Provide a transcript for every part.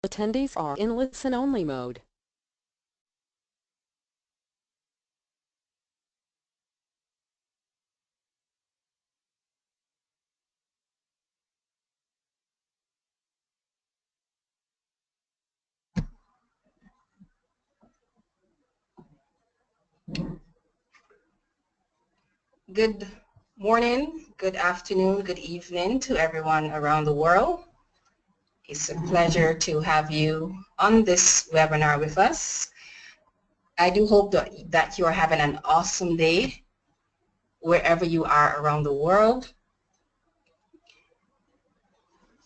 Attendees are in listen-only mode. Good morning, good afternoon, good evening to everyone around the world. It's a pleasure to have you on this webinar with us. I do hope that you are having an awesome day wherever you are around the world.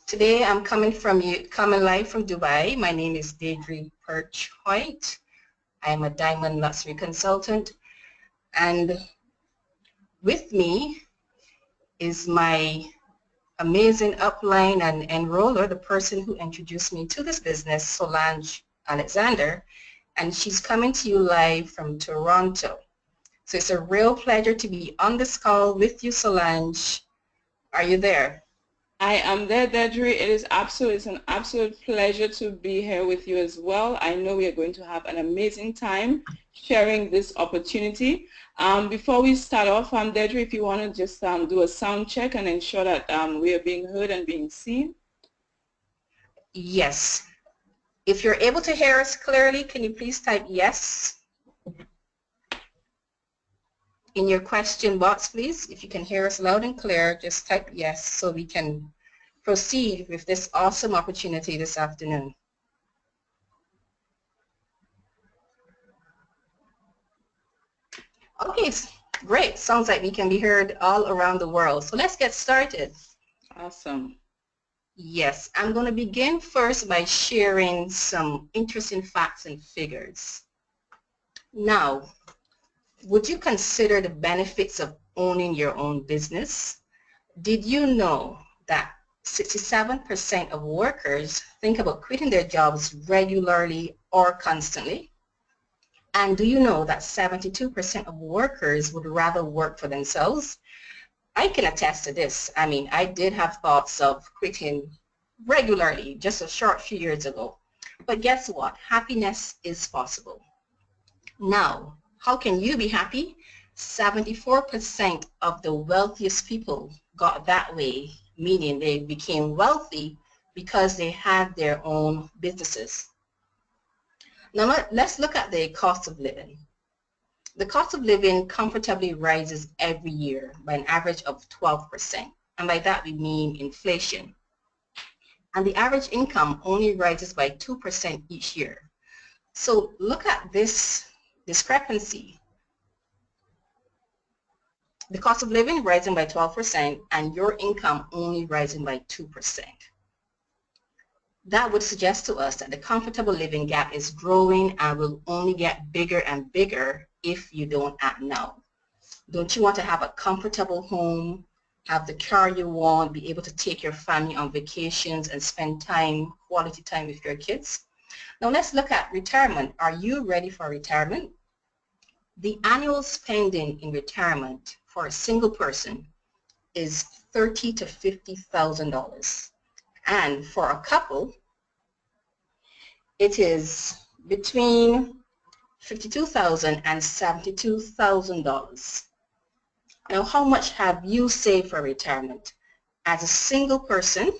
Today I'm coming live from Dubai. My name is Deirdre Perch-Hoyt. I am a diamond luxury consultant, and with me is my amazing upline and enroller, the person who introduced me to this business, Solange Alexander, and she's coming to you live from Toronto. So it's a real pleasure to be on this call with you, Solange. Are you there? I am there, Deirdre. It's an absolute pleasure to be here with you as well. I know we are going to have an amazing time sharing this opportunity. Before we start off, Deirdre, if you want to just do a sound check and ensure that we are being heard and being seen. Yes. If you're able to hear us clearly, can you please type yes in your question box, please? If you can hear us loud and clear, just type yes so we can proceed with this awesome opportunity this afternoon. Okay, great. Sounds like we can be heard all around the world. So let's get started. Awesome. Yes, I'm going to begin first by sharing some interesting facts and figures. Now, would you consider the benefits of owning your own business? Did you know that 67% of workers think about quitting their jobs regularly or constantly? And do you know that 72% of workers would rather work for themselves? I can attest to this. I mean, I did have thoughts of quitting regularly just a short few years ago. But guess what? Happiness is possible. Now, how can you be happy? 74% of the wealthiest people got that way, meaning they became wealthy because they had their own businesses. Now let's look at the cost of living. The cost of living comfortably rises every year by an average of 12%. And by that we mean inflation. And the average income only rises by 2% each year. So look at this discrepancy. The cost of living rising by 12% and your income only rising by 2%. That would suggest to us that the comfortable living gap is growing and will only get bigger and bigger if you don't act now. Don't you want to have a comfortable home, have the car you want, be able to take your family on vacations and spend time, quality time with your kids? Now let's look at retirement. Are you ready for retirement? The annual spending in retirement for a single person is $30,000 to $50,000. And for a couple, it is between $52,000 and $72,000. Now, how much have you saved for retirement? As a single person,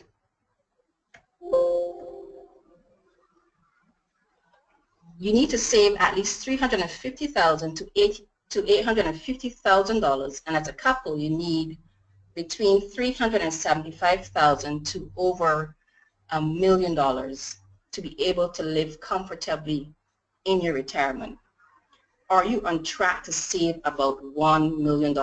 you need to save at least $350,000 to $850,000, and as a couple, you need between $375,000 to over $1 million to be able to live comfortably in your retirement. Are you on track to save about $1 million?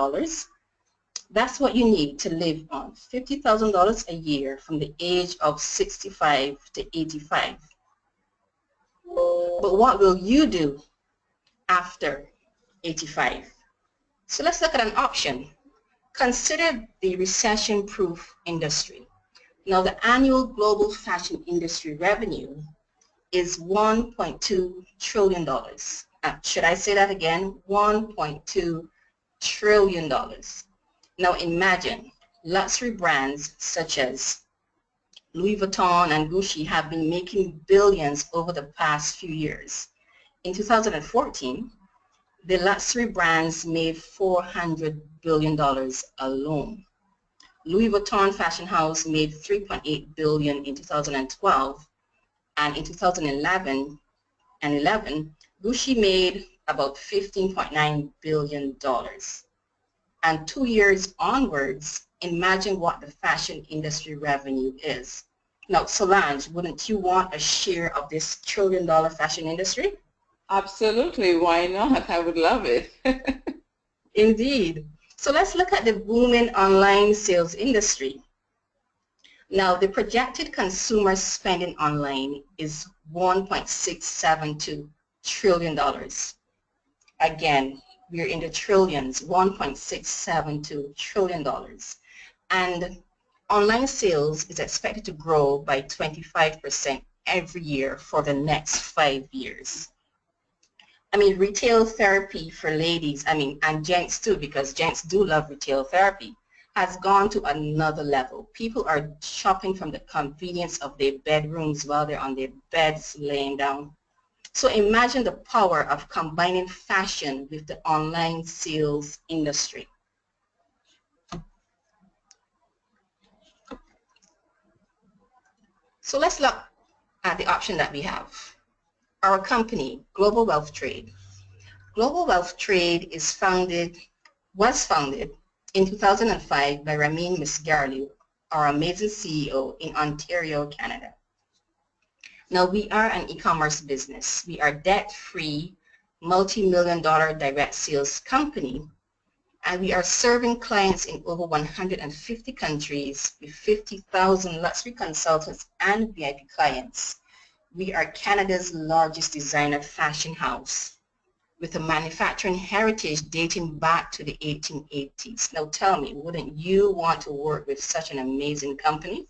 That's what you need to live on $50,000 a year from the age of 65 to 85. But what will you do after 85? So let's look at an option. Consider the recession-proof industry. Now, the annual global fashion industry revenue is $1.2 trillion. Should I say that again? $1.2 trillion. Now imagine luxury brands such as Louis Vuitton and Gucci have been making billions over the past few years. In 2014, the luxury brands made $400 billion alone. Louis Vuitton fashion house made $3.8 billion in 2012, and in 2011, Gucci made about $15.9 billion. And 2 years onwards, imagine what the fashion industry revenue is. Now, Solange, wouldn't you want a share of this trillion-dollar fashion industry? Absolutely. Why not? I would love it. Indeed. So let's look at the booming online sales industry. Now, the projected consumer spending online is $1.672 trillion. Again, we're in the trillions, $1.672 trillion. And online sales is expected to grow by 25% every year for the next 5 years. I mean, retail therapy for ladies, and gents too, because gents do love retail therapy, has gone to another level. People are shopping from the convenience of their bedrooms while they're on their beds laying down. So imagine the power of combining fashion with the online sales industry. So let's look at the option that we have. Our company, Global Wealth Trade. Global Wealth Trade was founded in 2005 by Ramin Misgarliou, our amazing CEO in Ontario, Canada. Now, we are an e-commerce business. We are debt-free, multi-million-dollar direct sales company, and we are serving clients in over 150 countries with 50,000 luxury consultants and VIP clients. We are Canada's largest designer fashion house with a manufacturing heritage dating back to the 1880s. Now tell me, wouldn't you want to work with such an amazing company?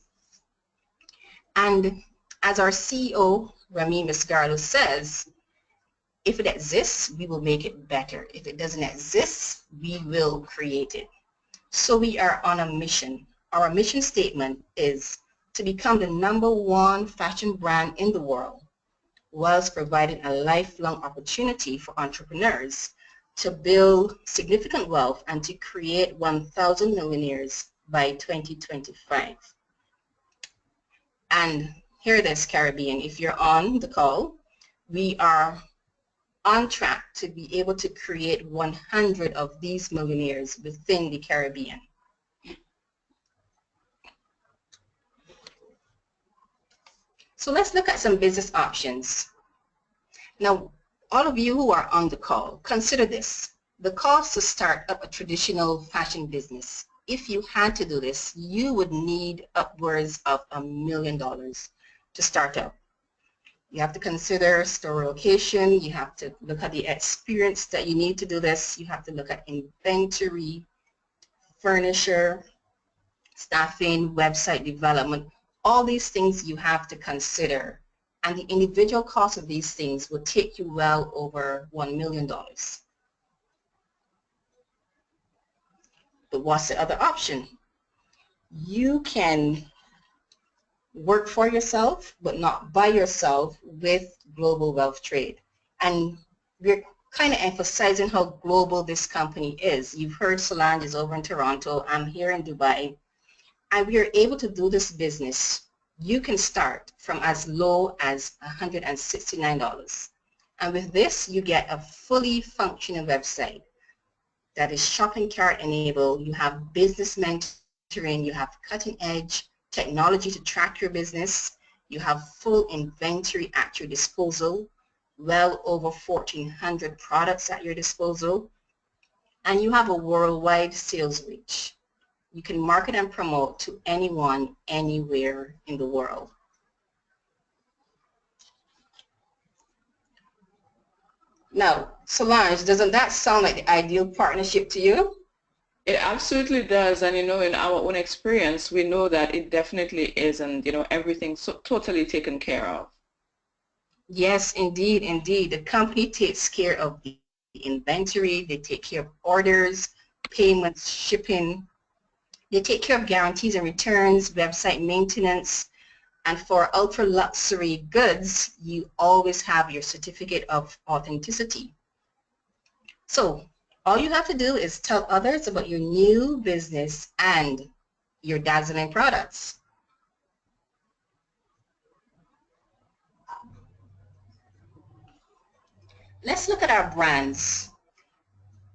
And as our CEO, Ramin Misgarliou, says, if it exists, we will make it better. If it doesn't exist, we will create it. So we are on a mission. Our mission statement is to become the #1 fashion brand in the world, whilst providing a lifelong opportunity for entrepreneurs to build significant wealth and to create 1,000 millionaires by 2025. And hear this, Caribbean, if you're on the call, we are on track to be able to create 100 of these millionaires within the Caribbean. So let's look at some business options. Now, all of you who are on the call, consider this. The cost to start up a traditional fashion business, if you had to do this, you would need upwards of $1 million to start up. You have to consider store location. You have to look at the experience that you need to do this. You have to look at inventory, furniture, staffing, website development. All these things you have to consider, and the individual cost of these things will take you well over $1 million. But what's the other option? You can work for yourself, but not by yourself with Global Wealth Trade. And we're kind of emphasizing how global this company is. You've heard Solange is over in Toronto. I'm here in Dubai. And we are able to do this business. You can start from as low as $169. And with this, you get a fully functioning website that is shopping cart enabled. You have business mentoring. You have cutting edge technology to track your business. You have full inventory at your disposal, well over 1,400 products at your disposal, and you have a worldwide sales reach. You can market and promote to anyone, anywhere in the world. Now, Solange, doesn't that sound like the ideal partnership to you? It absolutely does, and in our own experience, we know that it definitely is, and everything's totally taken care of. Yes, indeed, indeed. The company takes care of the inventory, they take care of orders, payments, shipping, they take care of guarantees and returns, website maintenance, And for ultra luxury goods, you always have your certificate of authenticity. So all you have to do is tell others about your new business and your dazzling products. Let's look at our brands.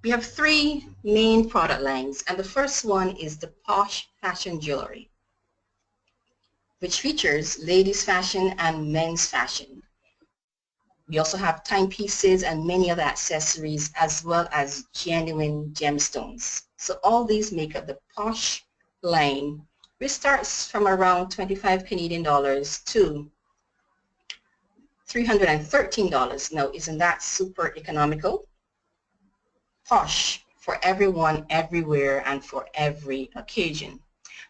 We have 3 main product lines, and the first one is the Posh Fashion Jewelry, which features ladies' fashion and men's fashion. We also have timepieces and many other accessories, as well as genuine gemstones. So all these make up the Posh line, which starts from around 25 Canadian dollars to $313. Now, isn't that super economical? Posh, for everyone, everywhere, and for every occasion.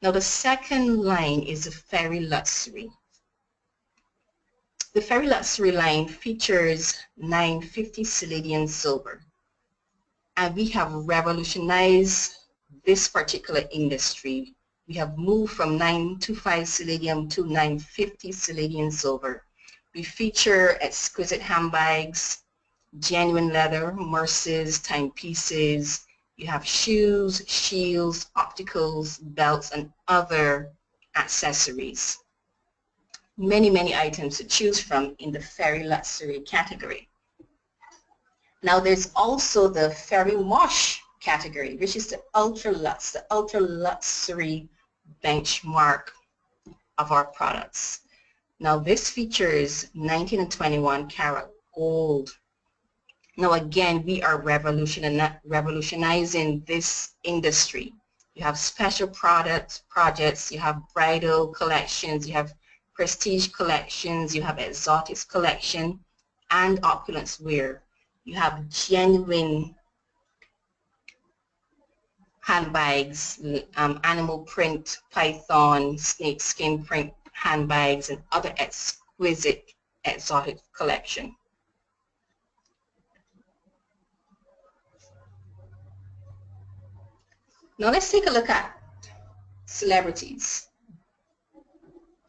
Now, the second line is the Fairy Luxury. The Fairy Luxury line features 950 Palladian silver, and we have revolutionized this particular industry. We have moved from 925 Palladium to 950 Palladian silver. We feature exquisite handbags, genuine leather, merces, timepieces. You have shoes, shields, opticals, belts, and other accessories. Many, many items to choose from in the Fairy Luxury category. Now there's also the Fairy Mosh category, which is the ultra luxury benchmark of our products. Now this features 19 and 21 karat gold. Now again, we are revolutionizing this industry. You have special projects, you have bridal collections, you have prestige collections, you have exotics collection, and opulence wear. You have genuine handbags, animal print, python, snake skin print handbags, and other exquisite exotic collection. Now let's take a look at celebrities.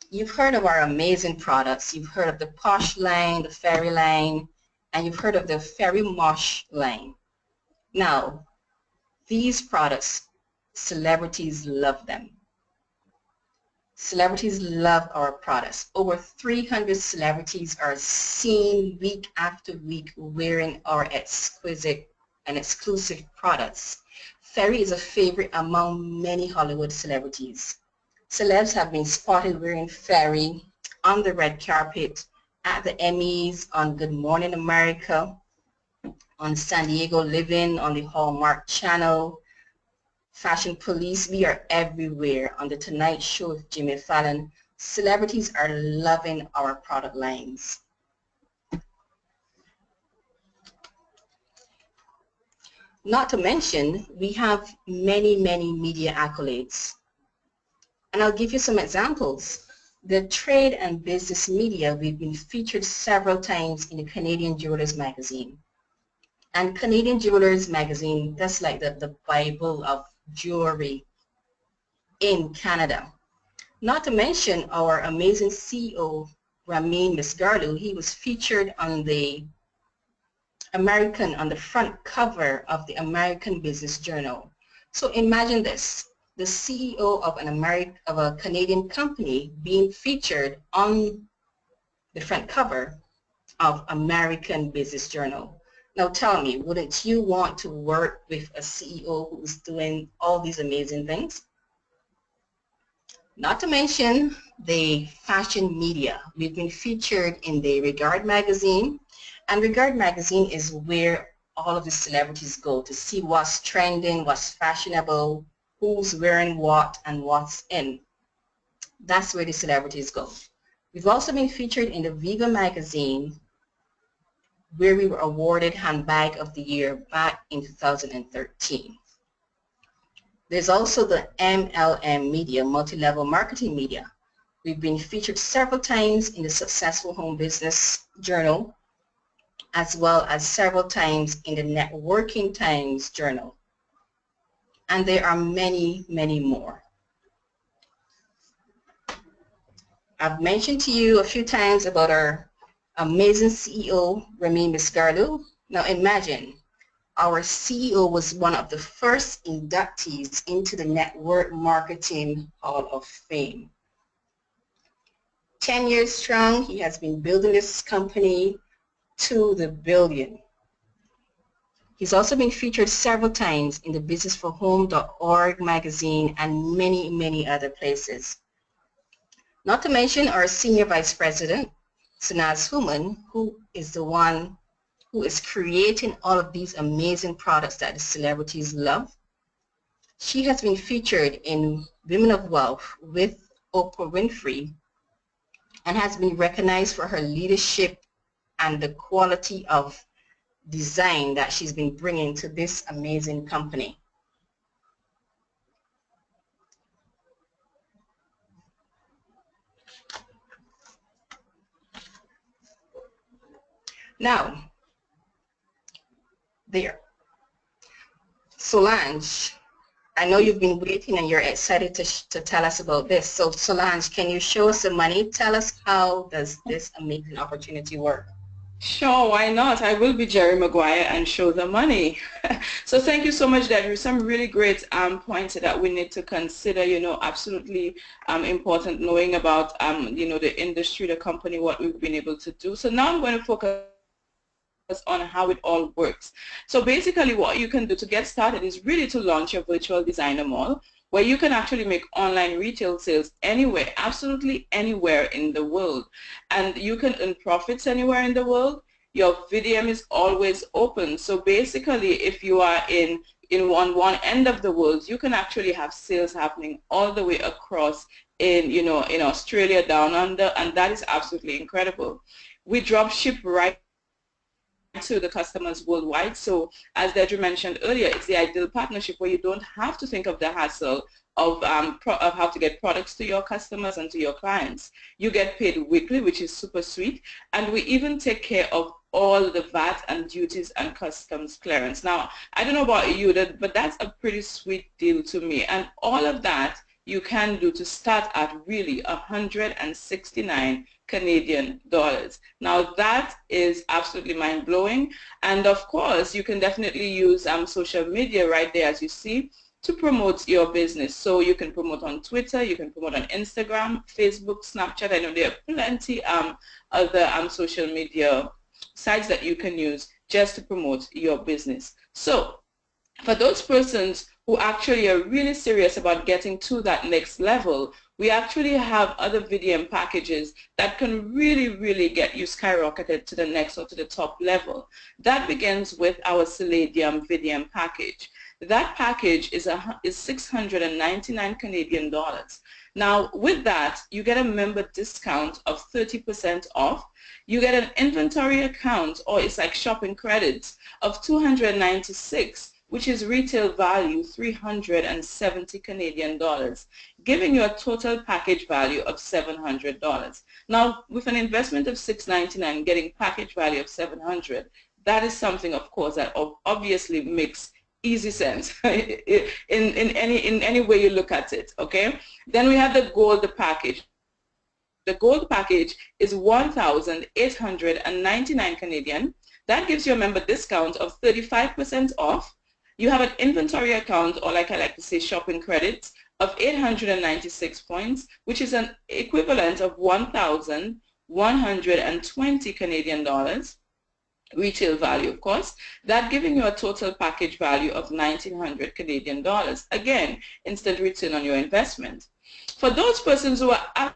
You've heard of our amazing products. You've heard of the Posh line, the Fairy line, and you've heard of the Fairy Mosh line. Now, these products, celebrities love them. Celebrities love our products. Over 300 celebrities are seen week after week wearing our exquisite and exclusive products. Fairy is a favorite among many Hollywood celebrities. Celebs have been spotted wearing Fairy on the red carpet, at the Emmys, on Good Morning America, on San Diego Living, on the Hallmark Channel, Fashion Police. We are everywhere. On the Tonight Show with Jimmy Fallon, celebrities are loving our product lines. Not to mention, we have many, many media accolades. And I'll give you some examples. The trade and business media, we've been featured several times in the Canadian Jewelers magazine. And Canadian Jewelers magazine, that's like the Bible of jewelry in Canada. Not to mention our amazing CEO, Ramin Misgarlu. He was featured on the front cover of the American Business Journal. So imagine this, the CEO of a Canadian company being featured on the front cover of American Business Journal. Now tell me, wouldn't you want to work with a CEO who's doing all these amazing things? Not to mention the fashion media. We've been featured in the Regard magazine, and Regard magazine is where all of the celebrities go to see what's trending, what's fashionable, who's wearing what, and what's in. That's where the celebrities go. We've also been featured in the Viva magazine, where we were awarded Handbag of the Year back in 2013. There's also the MLM media, multi-level marketing media. We've been featured several times in the Successful Home Business Journal, as well as several times in the Networking Times Journal. And there are many, many more. I've mentioned to you a few times about our amazing CEO, Remy Misgarlu. Now imagine, our CEO was one of the first inductees into the Network Marketing Hall of Fame. 10 years strong, he has been building this company to the billion. He's also been featured several times in the businessforhome.org magazine and many, many other places. Not to mention our Senior Vice President, Sanaz Human, who is the one who is creating all of these amazing products that the celebrities love. She has been featured in Women of Wealth with Oprah Winfrey and has been recognized for her leadership and the quality of design that she's been bringing to this amazing company. Now, there. Solange, I know you've been waiting and you're excited to tell us about this. So Solange, can you show us the money? Tell us, how does this amazing opportunity work? Sure, why not? I will be Jerry Maguire and show the money. So thank you so much, Deirdre. Some really great points that we need to consider, absolutely important knowing about, the industry, the company, what we've been able to do. So now I'm going to focus on how it all works. So basically what you can do to get started is really to launch your virtual designer mall, where you can actually make online retail sales anywhere, absolutely anywhere in the world. And you can earn profits anywhere in the world. Your VDM is always open. So basically, if you are in one end of the world, you can actually have sales happening all the way across in Australia down under, and that is absolutely incredible. We drop ship right to the customers worldwide. So as Deirdre mentioned earlier, it's the ideal partnership where you don't have to think of the hassle of how to get products to your customers and to your clients. You get paid weekly, which is super sweet, and we even take care of all the VAT and duties and customs clearance. Now, I don't know about you, but that's a pretty sweet deal to me, and all of that you can do to start at really 169 Canadian dollars. Now that is absolutely mind-blowing, and of course you can definitely use social media right there, as you see, to promote your business. So you can promote on Twitter, you can promote on Instagram, Facebook, Snapchat. I know there are plenty other social media sites that you can use just to promote your business. So for those persons who actually are really serious about getting to that next level, we actually have other VDM packages that can really get you skyrocketed to the next or to the top level. That begins with our Palladium VDM package. That package is 699 Canadian dollars. Now with that, you get a member discount of 30% off. You get an inventory account, or it's like shopping credits, of 296, which is retail value 370 Canadian dollars, giving you a total package value of $700. Now, with an investment of $699, getting package value of $700, that is something, of course, that obviously makes easy sense in any way you look at it. Okay. Then we have the gold package. The gold package is 1,899 Canadian. That gives you a member discount of 35% off. You have an inventory account, or like I like to say, shopping credits, of 896 points, which is an equivalent of 1,120 Canadian dollars, retail value, of course, that giving you a total package value of 1,900 Canadian dollars. Again, instant return on your investment. For those persons who are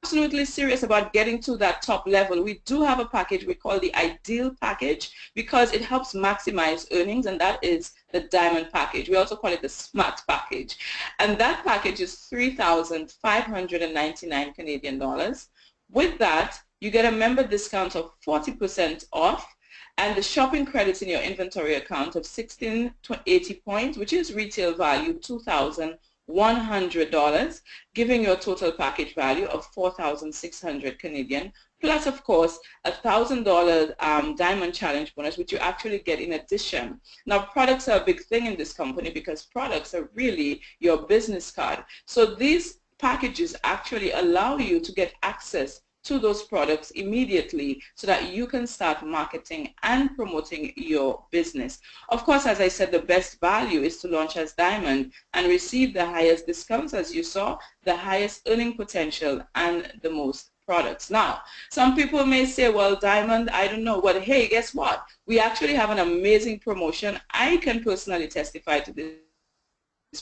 absolutely serious about getting to that top level, we do have a package we call the Ideal Package, because it helps maximize earnings, and that is the Diamond Package. We also call it the Smart Package, and that package is 3,599 Canadian dollars. With that, you get a member discount of 40% off, and the shopping credits in your inventory account of 1,680 points, which is retail value $2,100, giving you a total package value of 4,600 Canadian, plus of course $1,000 Diamond Challenge bonus, which you actually get in addition. Now products are a big thing in this company, because products are really your business card. So these packages actually allow you to get access to those products immediately so that you can start marketing and promoting your business. Of course, as I said, the best value is to launch as diamond and receive the highest discounts, as you saw, the highest earning potential, and the most products. Now, some people may say, well, diamond, I don't know. Well, hey, guess what? We actually have an amazing promotion. I can personally testify to this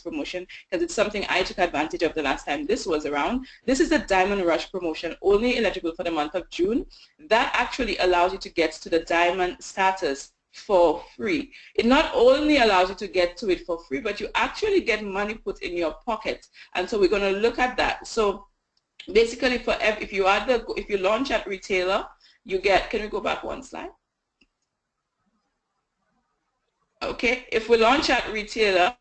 promotion because it's something I took advantage of the last time this was around. This is the Diamond Rush promotion, only eligible for the month of June. That actually allows you to get to the diamond status for free. It not only allows you to get to it for free, but you actually get money put in your pocket. And so we're going to look at that. So basically, if you launch at retailer, you get, can we go back one slide? Okay, if we launch at retailer,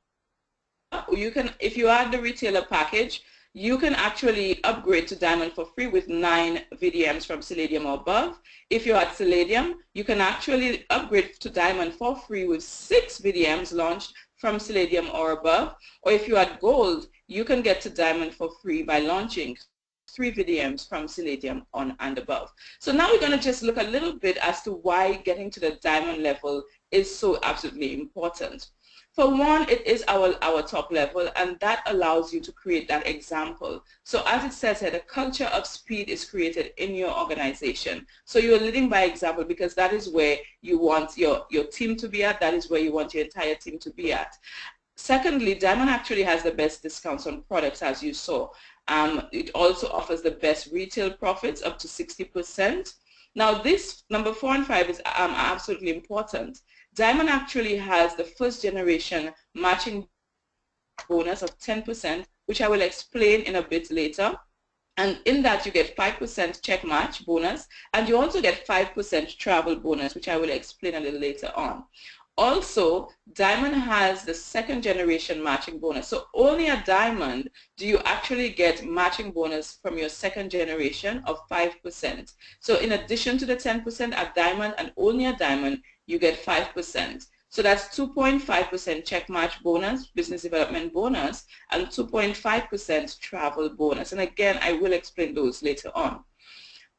you can, if you add the retailer package, you can actually upgrade to diamond for free with 9 VDMs from Palladium or above. If you're at Palladium, you can actually upgrade to diamond for free with 6 VDMs launched from Palladium or above. Or if you're at gold, you can get to diamond for free by launching 3 VDMs from Palladium on and above. So now we're going to just look a little bit as to why getting to the diamond level is so absolutely important. For one, it is our top level, and that allows you to create that example. So as it says here, the culture of speed is created in your organization. So you're leading by example because that is where you want your team to be at. That is where you want your entire team to be at. Secondly, Diamond actually has the best discounts on products, as you saw. It also offers the best retail profits, up to 60%. Now this, number 4 and 5, is absolutely important. Diamond actually has the first generation matching bonus of 10%, which I will explain in a bit later. And in that you get 5% check match bonus, and you also get 5% travel bonus, which I will explain a little later on. Also, Diamond has the second generation matching bonus. So only at Diamond do you actually get matching bonus from your second generation of 5%. So in addition to the 10% at Diamond, and only at Diamond, you get 5%. So that's 2.5% check match bonus, business development bonus, and 2.5% travel bonus. And again, I will explain those later on.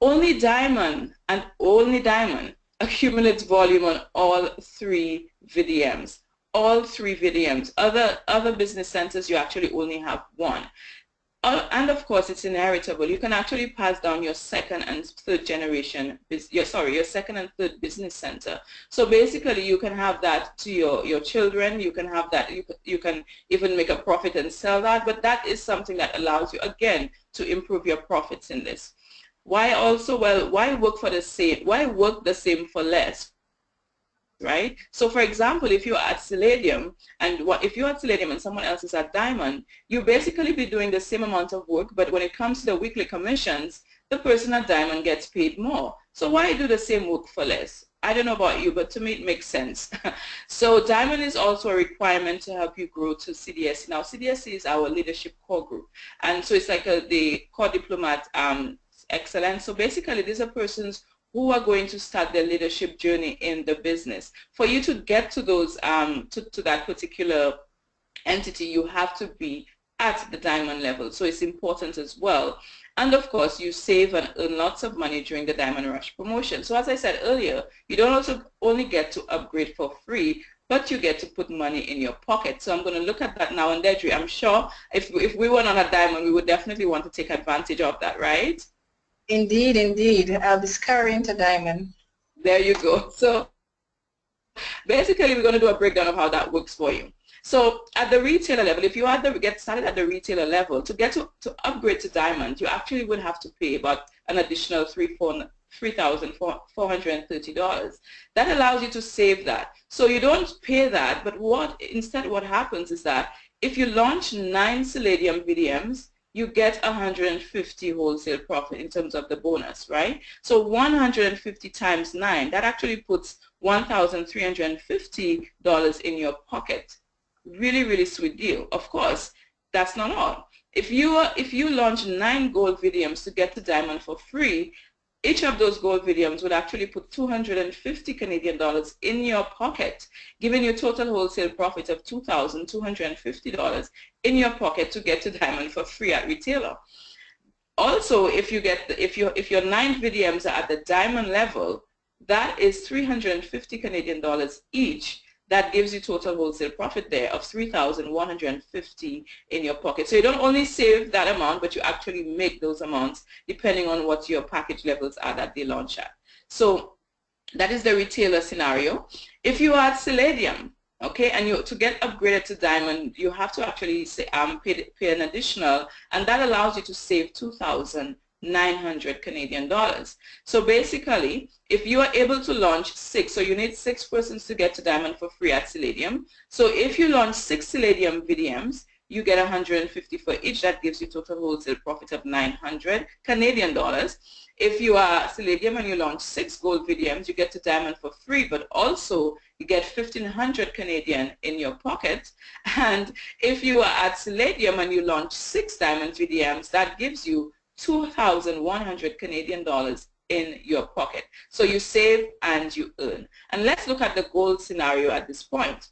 Only Diamond and only Diamond accumulates volume on all 3 VDMs. All 3 VDMs. Other business centers, you actually only have 1. And of course, it's inheritable. You can actually pass down your second and third generation, your second and third business center. So basically, you can have that to your children. You can have that. You can even make a profit and sell that. But that is something that allows you, again, to improve your profits in this. Why also? Well, why work for the same? Why work the same for less? Right? So for example, if you're at Palladium and if you're at Palladium and someone else is at Diamond, you basically be doing the same amount of work, but when it comes to the weekly commissions, the person at Diamond gets paid more. So why do the same work for less? I don't know about you, but to me it makes sense. So Diamond is also a requirement to help you grow to CDSC. Now CDSC is our leadership core group, and so it's like the core diplomat excellence. So basically these are persons who are going to start their leadership journey in the business. For you to get to those, to that particular entity, you have to be at the Diamond level. So it's important as well. And of course, you save and earn lots of money during the Diamond Rush promotion. So as I said earlier, you don't also only get to upgrade for free, but you get to put money in your pocket. So I'm going to look at that now. And Deirdre, I'm sure if we were on a Diamond, we would definitely want to take advantage of that, right? Indeed, indeed. I'll be scurrying to Diamond. There you go. So basically, we're going to do a breakdown of how that works for you. So at the retailer level, if you get started at the retailer level, to upgrade to Diamond, you actually would have to pay about an additional $3,430. That allows you to save that. So you don't pay that, but instead what happens is that if you launch 9 Palladium VDMs, you get 150 wholesale profit in terms of the bonus, right? So 150 times 9, that actually puts $1,350 in your pocket. Really, really sweet deal. Of course, that's not all. If you launch 9 gold VDMs to get to Diamond for free, each of those gold videos would actually put 250 Canadian dollars in your pocket, giving you total wholesale profit of $2,250 in your pocket to get to diamond for free at retailer. Also, if your 9 VDMs are at the diamond level, that is 350 Canadian dollars each. That gives you total wholesale profit there of 3,150 in your pocket. So you don't only save that amount, but you actually make those amounts depending on what your package levels are that they launch at. So that is the retailer scenario. If you are at Palladium, okay, and to get upgraded to diamond, you have to actually pay an additional, and that allows you to save 2,900 Canadian dollars. So basically, if you are able to launch 6, so you need 6 persons to get to diamond for free at Palladium. So if you launch 6 Palladium VDMs, you get 150 for each. That gives you total wholesale profit of 900 Canadian dollars. If you are Palladium and you launch 6 gold VDMs, you get to diamond for free, but also you get 1,500 Canadian in your pocket. And if you are at Palladium and you launch 6 diamond VDMs, that gives you 2,100 Canadian dollars in your pocket. So you save and you earn. And let's look at the gold scenario at this point.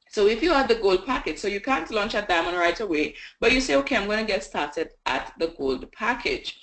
So if you have the gold package, so you can't launch at diamond right away, but you say, okay, I'm going to get started at the gold package.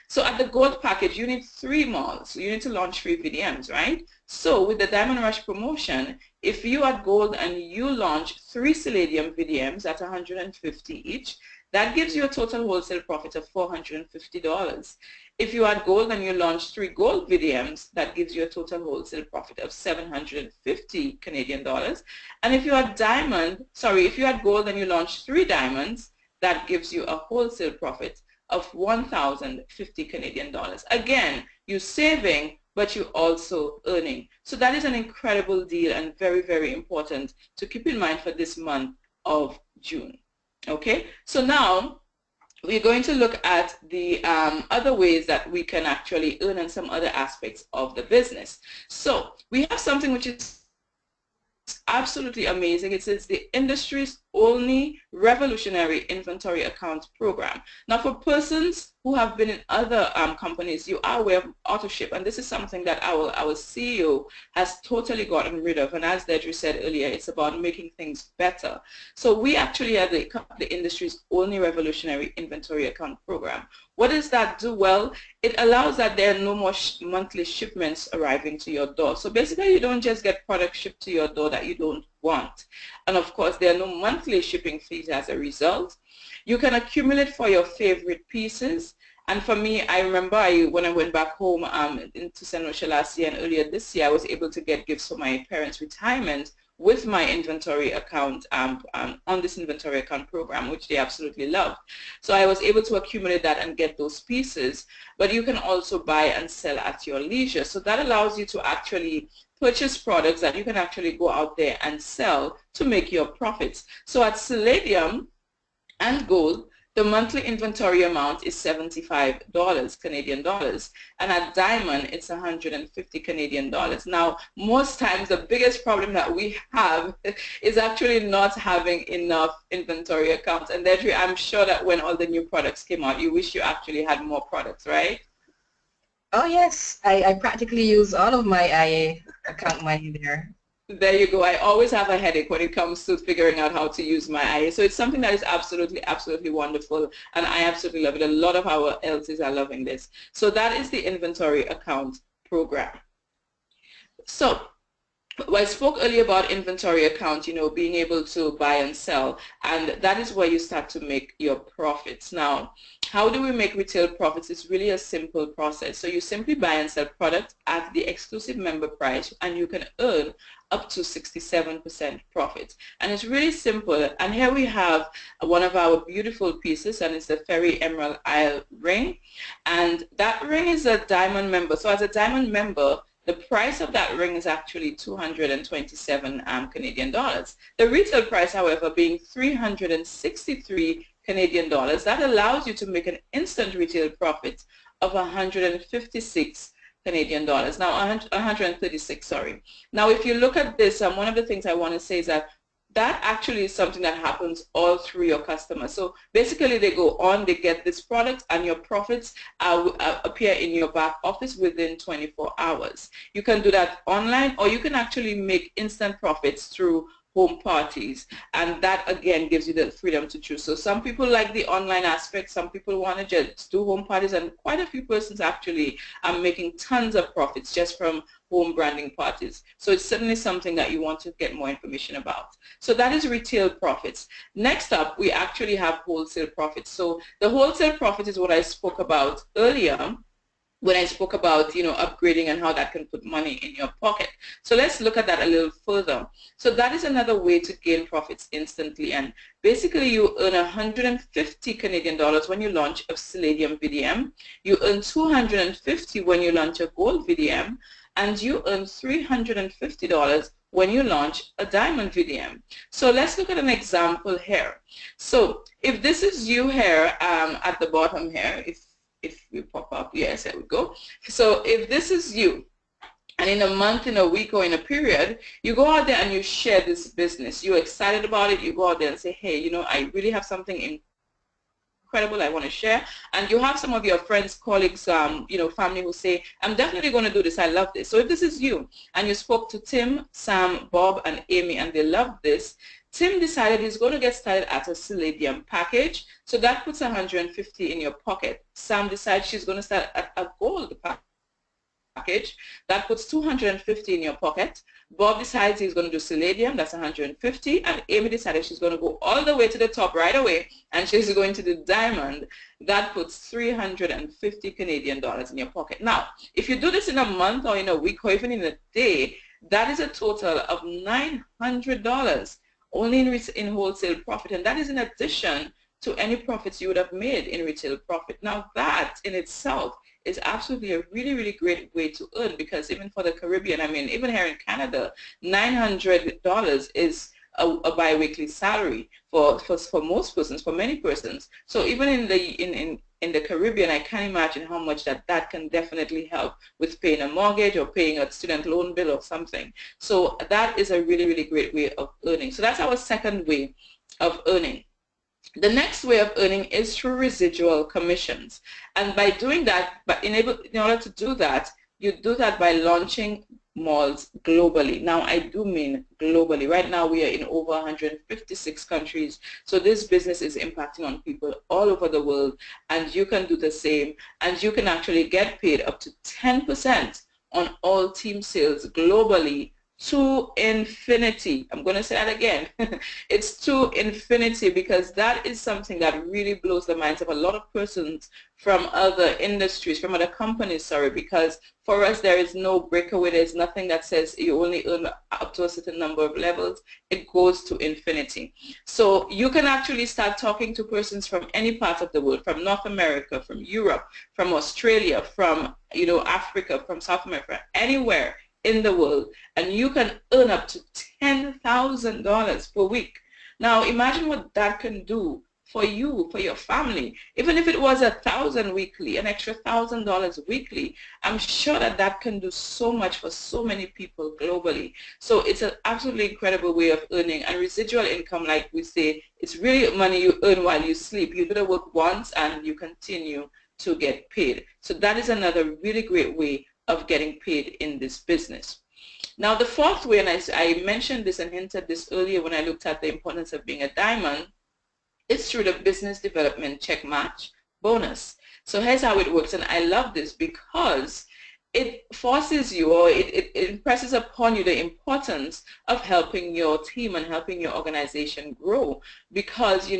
So at the gold package, you need 3 malls. So you need to launch 3 VDMs, right? So with the Diamond Rush promotion, if you are gold and you launch 3 Palladium VDMs at 150 each, that gives you a total wholesale profit of $450. If you are gold and you launch 3 gold VDMs, that gives you a total wholesale profit of 750 Canadian dollars. And if you are if you are gold and you launch 3 diamonds, that gives you a wholesale profit of 1,050 Canadian dollars. Again, you're saving, but you're also earning. So that is an incredible deal and very, very important to keep in mind for this month of June. Okay, so now we're going to look at the other ways that we can actually earn and some other aspects of the business. So we have something which is absolutely amazing. It is the industry's only revolutionary inventory account program. Now for persons who have been in other companies, you are aware of auto-ship, and this is something that our CEO has totally gotten rid of, and as Deirdre said earlier, it's about making things better. So we actually are the industry's only revolutionary inventory account program. What does that do? Well, it allows that there are no more monthly shipments arriving to your door. So basically you don't just get products shipped to your door that you don't want. And of course there are no monthly shipping fees as a result. You can accumulate for your favorite pieces. And for me, I remember when I went back home into St. Lucia last year and earlier this year, I was able to get gifts for my parents' retirement with my inventory account on this inventory account program, which they absolutely loved. So I was able to accumulate that and get those pieces, but you can also buy and sell at your leisure. So that allows you to actually purchase products that you can actually go out there and sell to make your profits. So at Palladium and gold, the monthly inventory amount is $75 Canadian dollars, and at diamond it's 150 Canadian dollars. Now most times the biggest problem that we have is actually not having enough inventory accounts, and Deirdre, I'm sure that when all the new products came out you wish you actually had more products, right? Oh yes, I practically use all of my IA account money there. There you go. I always have a headache when it comes to figuring out how to use my IA. So it's something that is absolutely, absolutely wonderful, and I absolutely love it. A lot of our LCs are loving this. So that is the inventory account program. So I spoke earlier about inventory account, being able to buy and sell, and that is where you start to make your profits. Now, how do we make retail profits? It's really a simple process. So you simply buy and sell product at the exclusive member price, and you can earn up to 67% profit. And it's really simple. And here we have one of our beautiful pieces, and it's the Fairy Emerald Isle ring. And that ring is a diamond member. So as a diamond member, the price of that ring is actually 227 Canadian dollars. The retail price, however, being 363 Canadian dollars, that allows you to make an instant retail profit of 156 Canadian dollars. Now 136, sorry. Now if you look at this, one of the things I want to say is that that actually is something that happens all through your customers. So basically they go on, they get this product, and your profits appear in your back office within 24 hours. You can do that online, or you can actually make instant profits through home parties, and that again gives you the freedom to choose. So some people like the online aspect, some people want to just do home parties, and quite a few persons actually are making tons of profits just from home branding parties. So it's certainly something that you want to get more information about. So that is retail profits. Next up, we actually have wholesale profits. So the wholesale profit is what I spoke about earlier when I spoke about, upgrading and how that can put money in your pocket. So let's look at that a little further. So that is another way to gain profits instantly. And basically you earn 150 Canadian dollars when you launch a Palladium VDM. You earn 250 when you launch a Gold VDM. And you earn $350 when you launch a Diamond VDM. So let's look at an example here. So if this is you here at the bottom here, if we pop up, yes, there we go. So if this is you, and in a month, in a week, or in a period, you go out there and you share this business. You're excited about it. You go out there and say, hey, I really have something incredible I want to share. And you have some of your friends, colleagues, family who say, I'm definitely going to do this. I love this. So if this is you, and you spoke to Tim, Sam, Bob, and Amy, and they love this, Tim decided he's going to get started at a Palladium package, so that puts 150 in your pocket. Sam decides she's going to start at a Gold package, that puts 250 in your pocket. Bob decides he's going to do Palladium, that's 150, and Amy decided she's going to go all the way to the top right away, and she's going to do Diamond. That puts 350 Canadian dollars in your pocket. Now, if you do this in a month or in a week or even in a day, that is a total of $900 only in wholesale profit, and that is in addition to any profits you would have made in retail profit. Now that in itself is absolutely a really, really great way to earn, because even for the Caribbean, even here in Canada, $900 is a bi-weekly salary for most persons, for many persons. So even in the Caribbean, I can't imagine how much that can definitely help with paying a mortgage or paying a student loan bill or something. So that is a really, really great way of earning. So that's our second way of earning. The next way of earning is through residual commissions. And by doing that, in order to do that, you do that by launching malls globally. Now, I do mean globally. Right now, we are in over 156 countries. So this business is impacting on people all over the world. And you can do the same. And you can actually get paid up to 10% on all team sales globally to infinity. I'm going to say that again. It's to infinity, because that is something that really blows the minds of a lot of persons from other industries, from other companies, sorry, because for us there is no breakaway. There's nothing that says you only earn up to a certain number of levels. It goes to infinity. So you can actually start talking to persons from any part of the world, from North America, from Europe, from Australia, from Africa, from South America, anywhere in the world, and you can earn up to $10,000 per week. Now imagine what that can do for you, for your family. Even if it was $1,000 weekly, an extra $1,000 weekly, I'm sure that can do so much for so many people globally. So it's an absolutely incredible way of earning. And residual income, like we say, it's really money you earn while you sleep. You do the work once and you continue to get paid. So that is another really great way of getting paid in this business. Now the fourth way, and I mentioned this and hinted this earlier when I looked at the importance of being a diamond, is through the business development check match bonus. So here's how it works, and I love this because it forces you, or it impresses upon you the importance of helping your team and helping your organization grow, because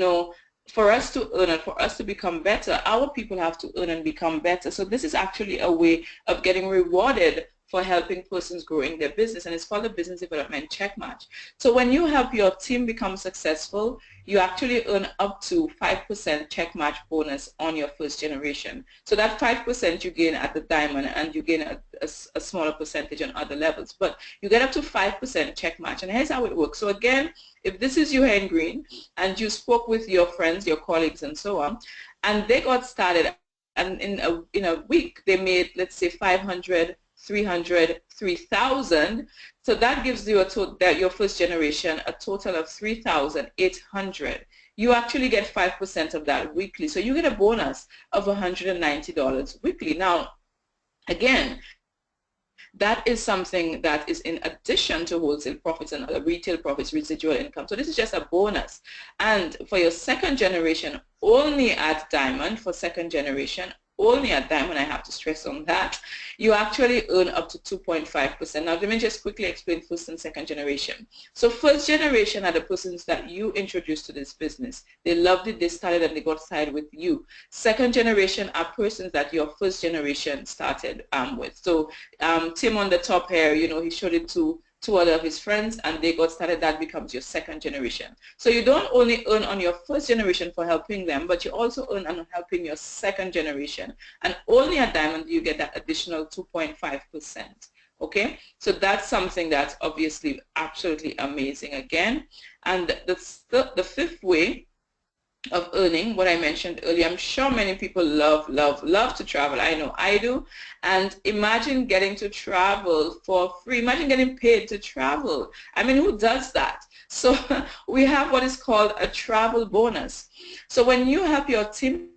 for us to earn and for us to become better, our people have to earn and become better. So this is actually a way of getting rewarded for helping persons grow in their business, and it's called the Business Development Check Match. So when you help your team become successful, you actually earn up to 5% check match bonus on your first generation. So that 5% you gain at the diamond, and you gain a smaller percentage on other levels, but you get up to 5% check match. And here's how it works. So again, if this is you here in green, and you spoke with your friends, your colleagues, and so on, and they got started, and in a week they made, let's say, $500 300, 3,000. So that gives you your first generation a total of 3,800. You actually get 5% of that weekly. So you get a bonus of $190 weekly. Now, again, that is something that is in addition to wholesale profits and other retail profits, residual income. So this is just a bonus. And for your second generation, only at Diamond, for second generation, only at Diamond, I have to stress on that, you actually earn up to 2.5%. Now, let me just quickly explain first and second generation. So first generation are the persons that you introduced to this business. They loved it, they started, and they got started with you. Second generation are persons that your first generation started with. So Tim on the top here, you know, he showed it to two other of his friends and they got started. That becomes your second generation. So you don't only earn on your first generation for helping them, but you also earn on helping your second generation. And only at Diamond do you get that additional 2.5%. Okay, so that's something that's obviously absolutely amazing again. And the fifth way of earning, what I mentioned earlier, I'm sure many people love to travel. I know I do. And imagine getting to travel for free. Imagine getting paid to travel. I mean, who does that? So we have what is called a travel bonus. So when you help your team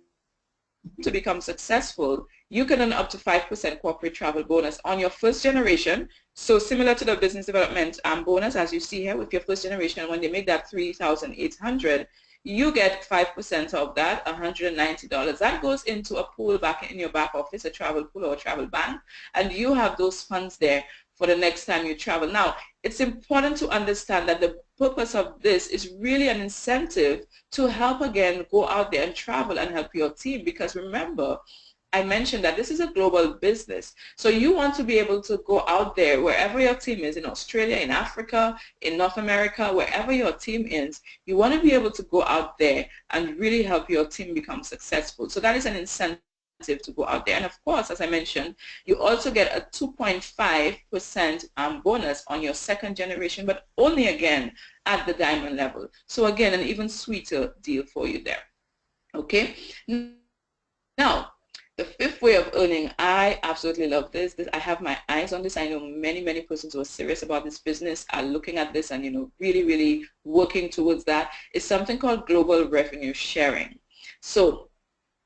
to become successful, you can earn up to 5% corporate travel bonus on your first generation. So similar to the business development bonus, as you see here with your first generation, when they make that 3,800, you get 5% of that, $190. That goes into a pool back in your back office, a travel pool or a travel bank, and you have those funds there for the next time you travel. Now, it's important to understand that the purpose of this is really an incentive to help, again, go out there and travel and help your team, because remember, I mentioned that this is a global business. So you want to be able to go out there wherever your team is, in Australia, in Africa, in North America, wherever your team is, you want to be able to go out there and really help your team become successful. So that is an incentive to go out there. And of course, as I mentioned, you also get a 2.5% bonus on your second generation, but only again at the Diamond level. So again, an even sweeter deal for you there. Okay. Now, the fifth way of earning, I absolutely love this. I have my eyes on this. I know many persons who are serious about this business are looking at this and, you know, really working towards that. It's something called global revenue sharing. So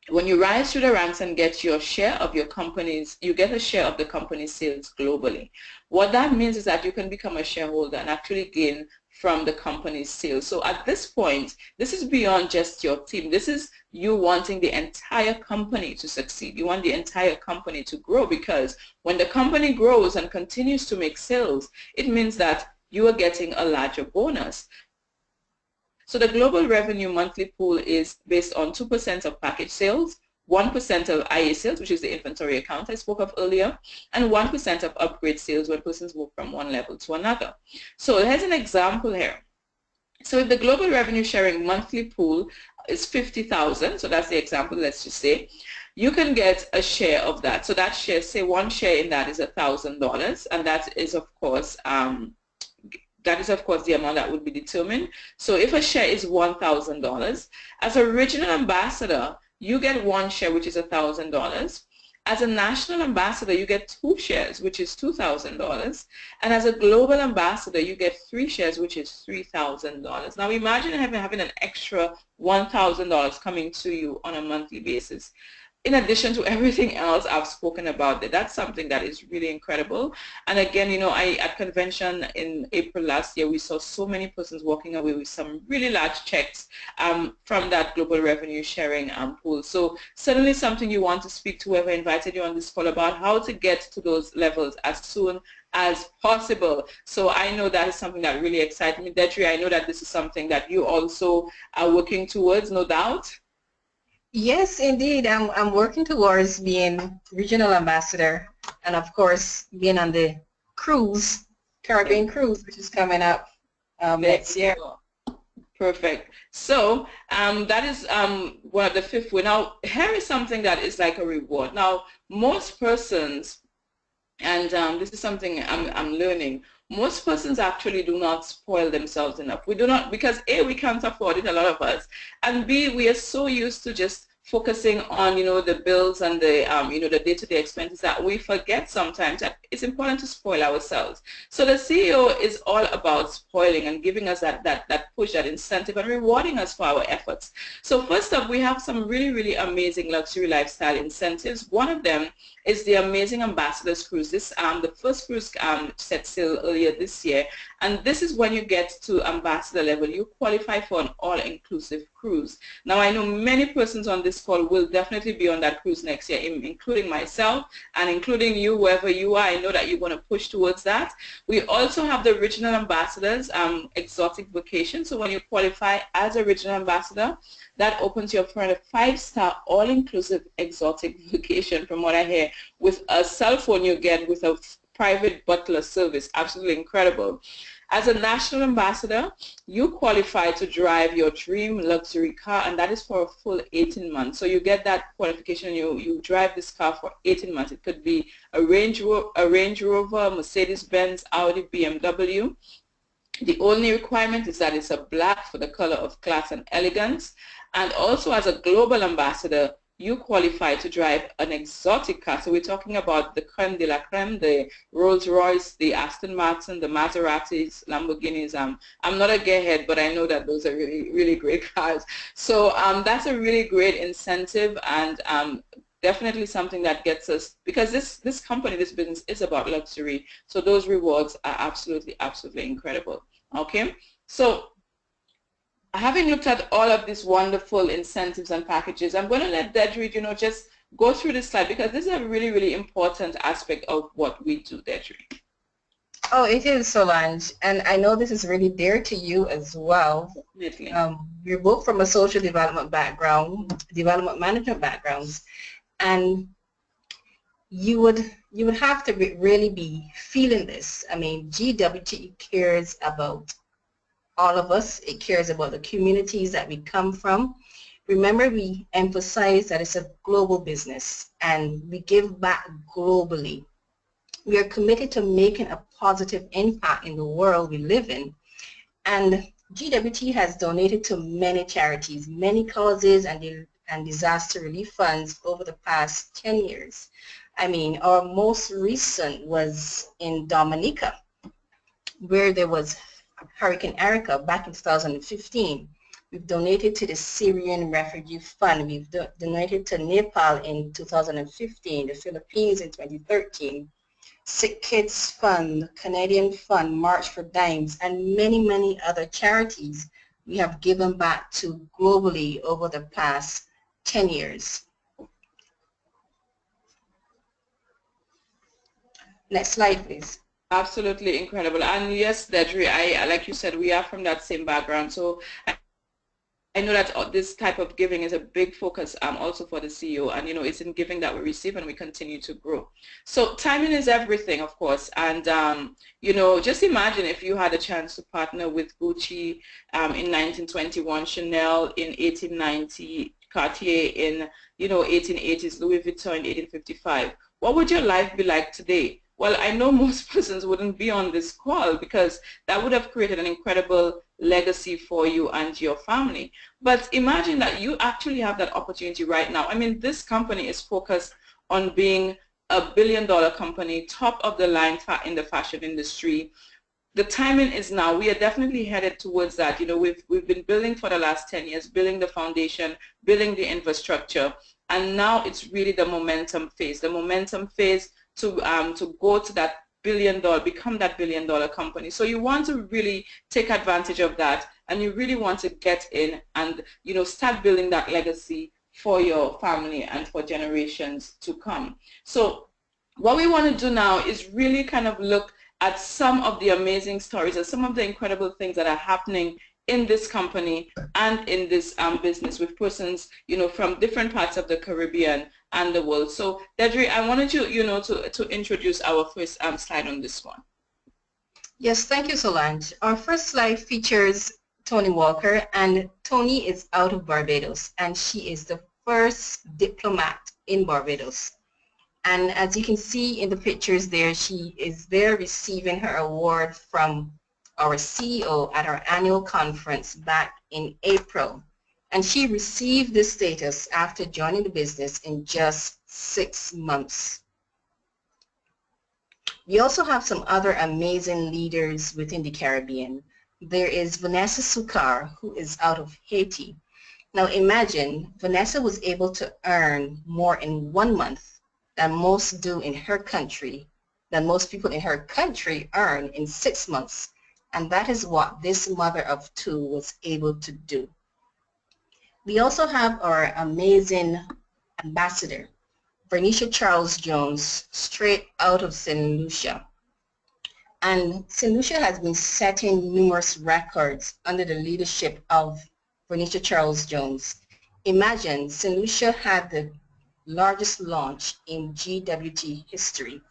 when you rise through the ranks and get your share of your company's, you get a share of the company's sales globally. What that means is that you can become a shareholder and actually gain from the company's sales. So at this point, this is beyond just your team. This is you wanting the entire company to succeed. You want the entire company to grow, because when the company grows and continues to make sales, it means that you are getting a larger bonus. So the global revenue monthly pool is based on 2% of package sales, 1% of IA sales, which is the inventory account I spoke of earlier, and 1% of upgrade sales when persons move from one level to another. So here's an example here. So if the global revenue sharing monthly pool is 50,000, so that's the example, let's just say, you can get a share of that. So that share, say one share in that is $1,000, and that is of course the amount that would be determined. So if a share is $1,000, as a regional ambassador, you get one share, which is $1,000. As a national ambassador, you get 2 shares, which is $2,000. And as a global ambassador, you get 3 shares, which is $3,000. Now imagine having an extra $1,000 coming to you on a monthly basis. In addition to everything else I've spoken about, that's something that is really incredible. And again, you know, at convention in April last year, we saw so many persons walking away with some really large checks from that global revenue sharing pool. So certainly something you want to speak to whoever invited you on this call about, how to get to those levels as soon as possible. So I know that is something that really excites me. Deirdre, I know that this is something that you also are working towards, no doubt. Yes, indeed. I'm working towards being regional ambassador, and of course being on the cruise, Caribbean cruise, which is coming up next year. Perfect. So that is one of the fifth way. Now here is something that is like a reward. Now most persons, and this is something I'm learning, most persons actually do not spoil themselves enough. We do not, because A, we can't afford it, a lot of us, and B, we are so used to just focusing on, the bills and the, the day-to-day expenses, that we forget sometimes that it's important to spoil ourselves. So the CEO is all about spoiling and giving us that push, that incentive, and rewarding us for our efforts. So first up, we have some really, really amazing luxury lifestyle incentives. One of them is the amazing Ambassadors Cruise. This the first cruise set sail earlier this year, and this is when you get to ambassador level, you qualify for an all-inclusive cruise. Now, I know many persons on this call will definitely be on that cruise next year, including myself and including you, wherever you are. I know that you're going to push towards that. We also have the regional ambassadors, exotic vacation. So when you qualify as a regional ambassador, that opens you up for a 5-star all-inclusive exotic vacation, from what I hear, with a cell phone you get with a private butler service. Absolutely incredible. As a national ambassador, you qualify to drive your dream luxury car, and that is for a full 18 months. So you get that qualification. You drive this car for 18 months. It could be a Range Rover, Mercedes-Benz, Audi, BMW. The only requirement is that it's a black, for the color of class and elegance. And also, as a global ambassador, you qualify to drive an exotic car. So we're talking about the creme de la creme, the Rolls-Royce, the Aston Martin, the Maseratis, Lamborghinis. I'm not a gearhead, but I know that those are really, really great cars. So that's a really great incentive, and definitely something that gets us, because this company, this business is about luxury. So those rewards are absolutely, absolutely incredible. Okay, so having looked at all of these wonderful incentives and packages, I'm going to let Deirdre, just go through this slide, because this is a really, really important aspect of what we do, Deirdre. Oh, it is, Solange, and I know this is really dear to you as well. Definitely. You're both from a social development background, development management backgrounds, and you would have to really be feeling this. I mean, GWT cares about all of us. It cares about the communities that we come from. Remember, we emphasize that it's a global business and we give back globally. We are committed to making a positive impact in the world we live in. And GWT has donated to many charities, many causes and disaster relief funds over the past 10 years. I mean, our most recent was in Dominica, where there was Hurricane Erica back in 2015. We've donated to the Syrian Refugee Fund. We've donated to Nepal in 2015, the Philippines in 2013, Sick Kids Fund, Canadian Fund, March for Dimes, and many, many other charities we have given back to globally over the past 10 years. Next slide, please. Absolutely incredible. And yes, Deirdre, like you said, we are from that same background. So I know that this type of giving is a big focus also for the CEO, and it's in giving that we receive and we continue to grow. So timing is everything, of course, and just imagine if you had a chance to partner with Gucci in 1921, Chanel in 1890, Cartier in 1880s, Louis Vuitton in 1855. What would your life be like today? Well, I know most persons wouldn't be on this call, because that would have created an incredible legacy for you and your family. But imagine that you actually have that opportunity right now. I mean, this company is focused on being a billion-dollar company, top of the line in the fashion industry. The timing is now. We are definitely headed towards that. We've been building for the last 10 years, building the foundation, building the infrastructure, and now it's really the momentum phase. The momentum phase to go to that become that billion-dollar company. So you want to really take advantage of that, and you really want to get in and start building that legacy for your family and for generations to come. So what we want to do now is really kind of look at some of the amazing stories and some of the incredible things that are happening in this company and in this business with persons, from different parts of the Caribbean and the world. So, Deirdre, I wanted you, to introduce our first slide on this one. Yes, thank you, Solange. Our first slide features Tony Walker, and Tony is out of Barbados, and she is the first diplomat in Barbados. And as you can see in the pictures there, she is there receiving her award from our CEO at our annual conference back in April. And she received this status after joining the business in just 6 months. We also have some other amazing leaders within the Caribbean. There is Vanessa Sukar, who is out of Haiti. Now imagine, Vanessa was able to earn more in 1 month than most do in her country, than most people in her country earn in 6 months. And that is what this mother of two was able to do. We also have our amazing ambassador, Bernicia Charles Jones, straight out of St. Lucia. And St. Lucia has been setting numerous records under the leadership of Bernicia Charles Jones. Imagine, St. Lucia had the largest launch in GWT history.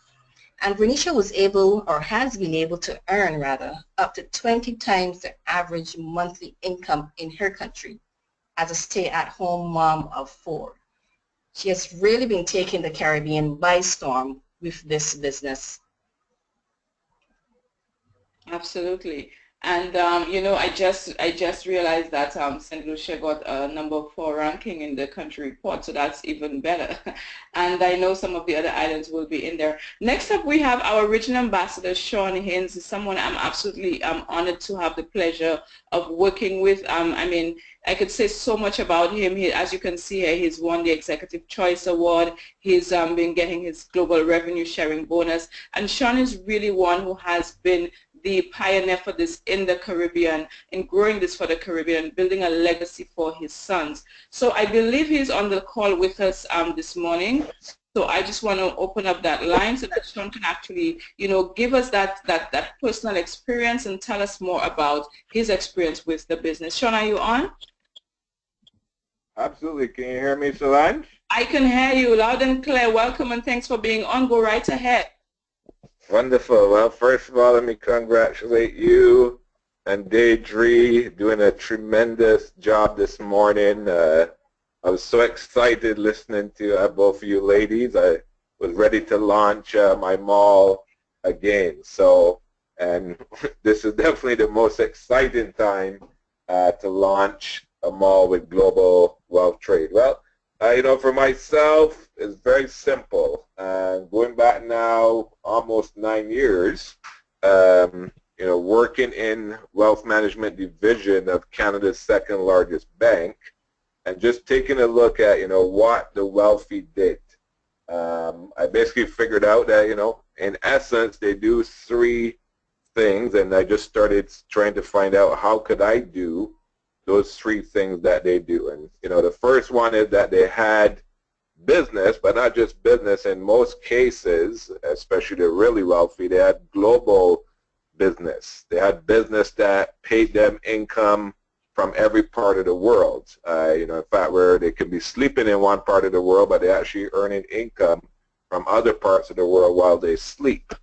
And Bernicia was able, or has been able to earn rather, up to 20 times the average monthly income in her country as a stay-at-home mom of 4. She has really been taking the Caribbean by storm with this business. Absolutely. And you know, I just realized that St. Lucia got a number 4 ranking in the country report, so that's even better. And I know some of the other islands will be in there. Next up, we have our regional ambassador, Sean Haynes, someone I'm absolutely honored to have the pleasure of working with. I mean, I could say so much about him. As you can see here, he's won the Executive Choice Award. He's been getting his Global Revenue Sharing bonus. And Sean is really one who has been the pioneer for this in the Caribbean, in growing this for the Caribbean, building a legacy for his sons. So I believe he's on the call with us this morning. So I just want to open up that line so that Sean can actually, you know, give us that personal experience and tell us more about his experience with the business. Sean, are you on? Absolutely. Can you hear me, Solange? I can hear you loud and clear. Welcome and thanks for being on. Go right ahead. Wonderful. Well, first of all, let me congratulate you and Deirdre doing a tremendous job this morning. I was so excited listening to both of you ladies. I was ready to launch my mall again. So, and this is definitely the most exciting time to launch a mall with global wealth trade. Well, you know, for myself, it's very simple. Going back now almost 9 years, you know, working in wealth management division of Canada's second largest bank, and just taking a look at, you know, what the wealthy did. I basically figured out that, you know, in essence, they do 3 things, and I just started trying to find out how could I do those 3 things that they do. And, you know, the first one is that they had business, but not just business. In most cases, especially the really wealthy, they had global business. They had business that paid them income from every part of the world. You know, in fact, where they could be sleeping in one part of the world, but they're actually earning income from other parts of the world while they sleep.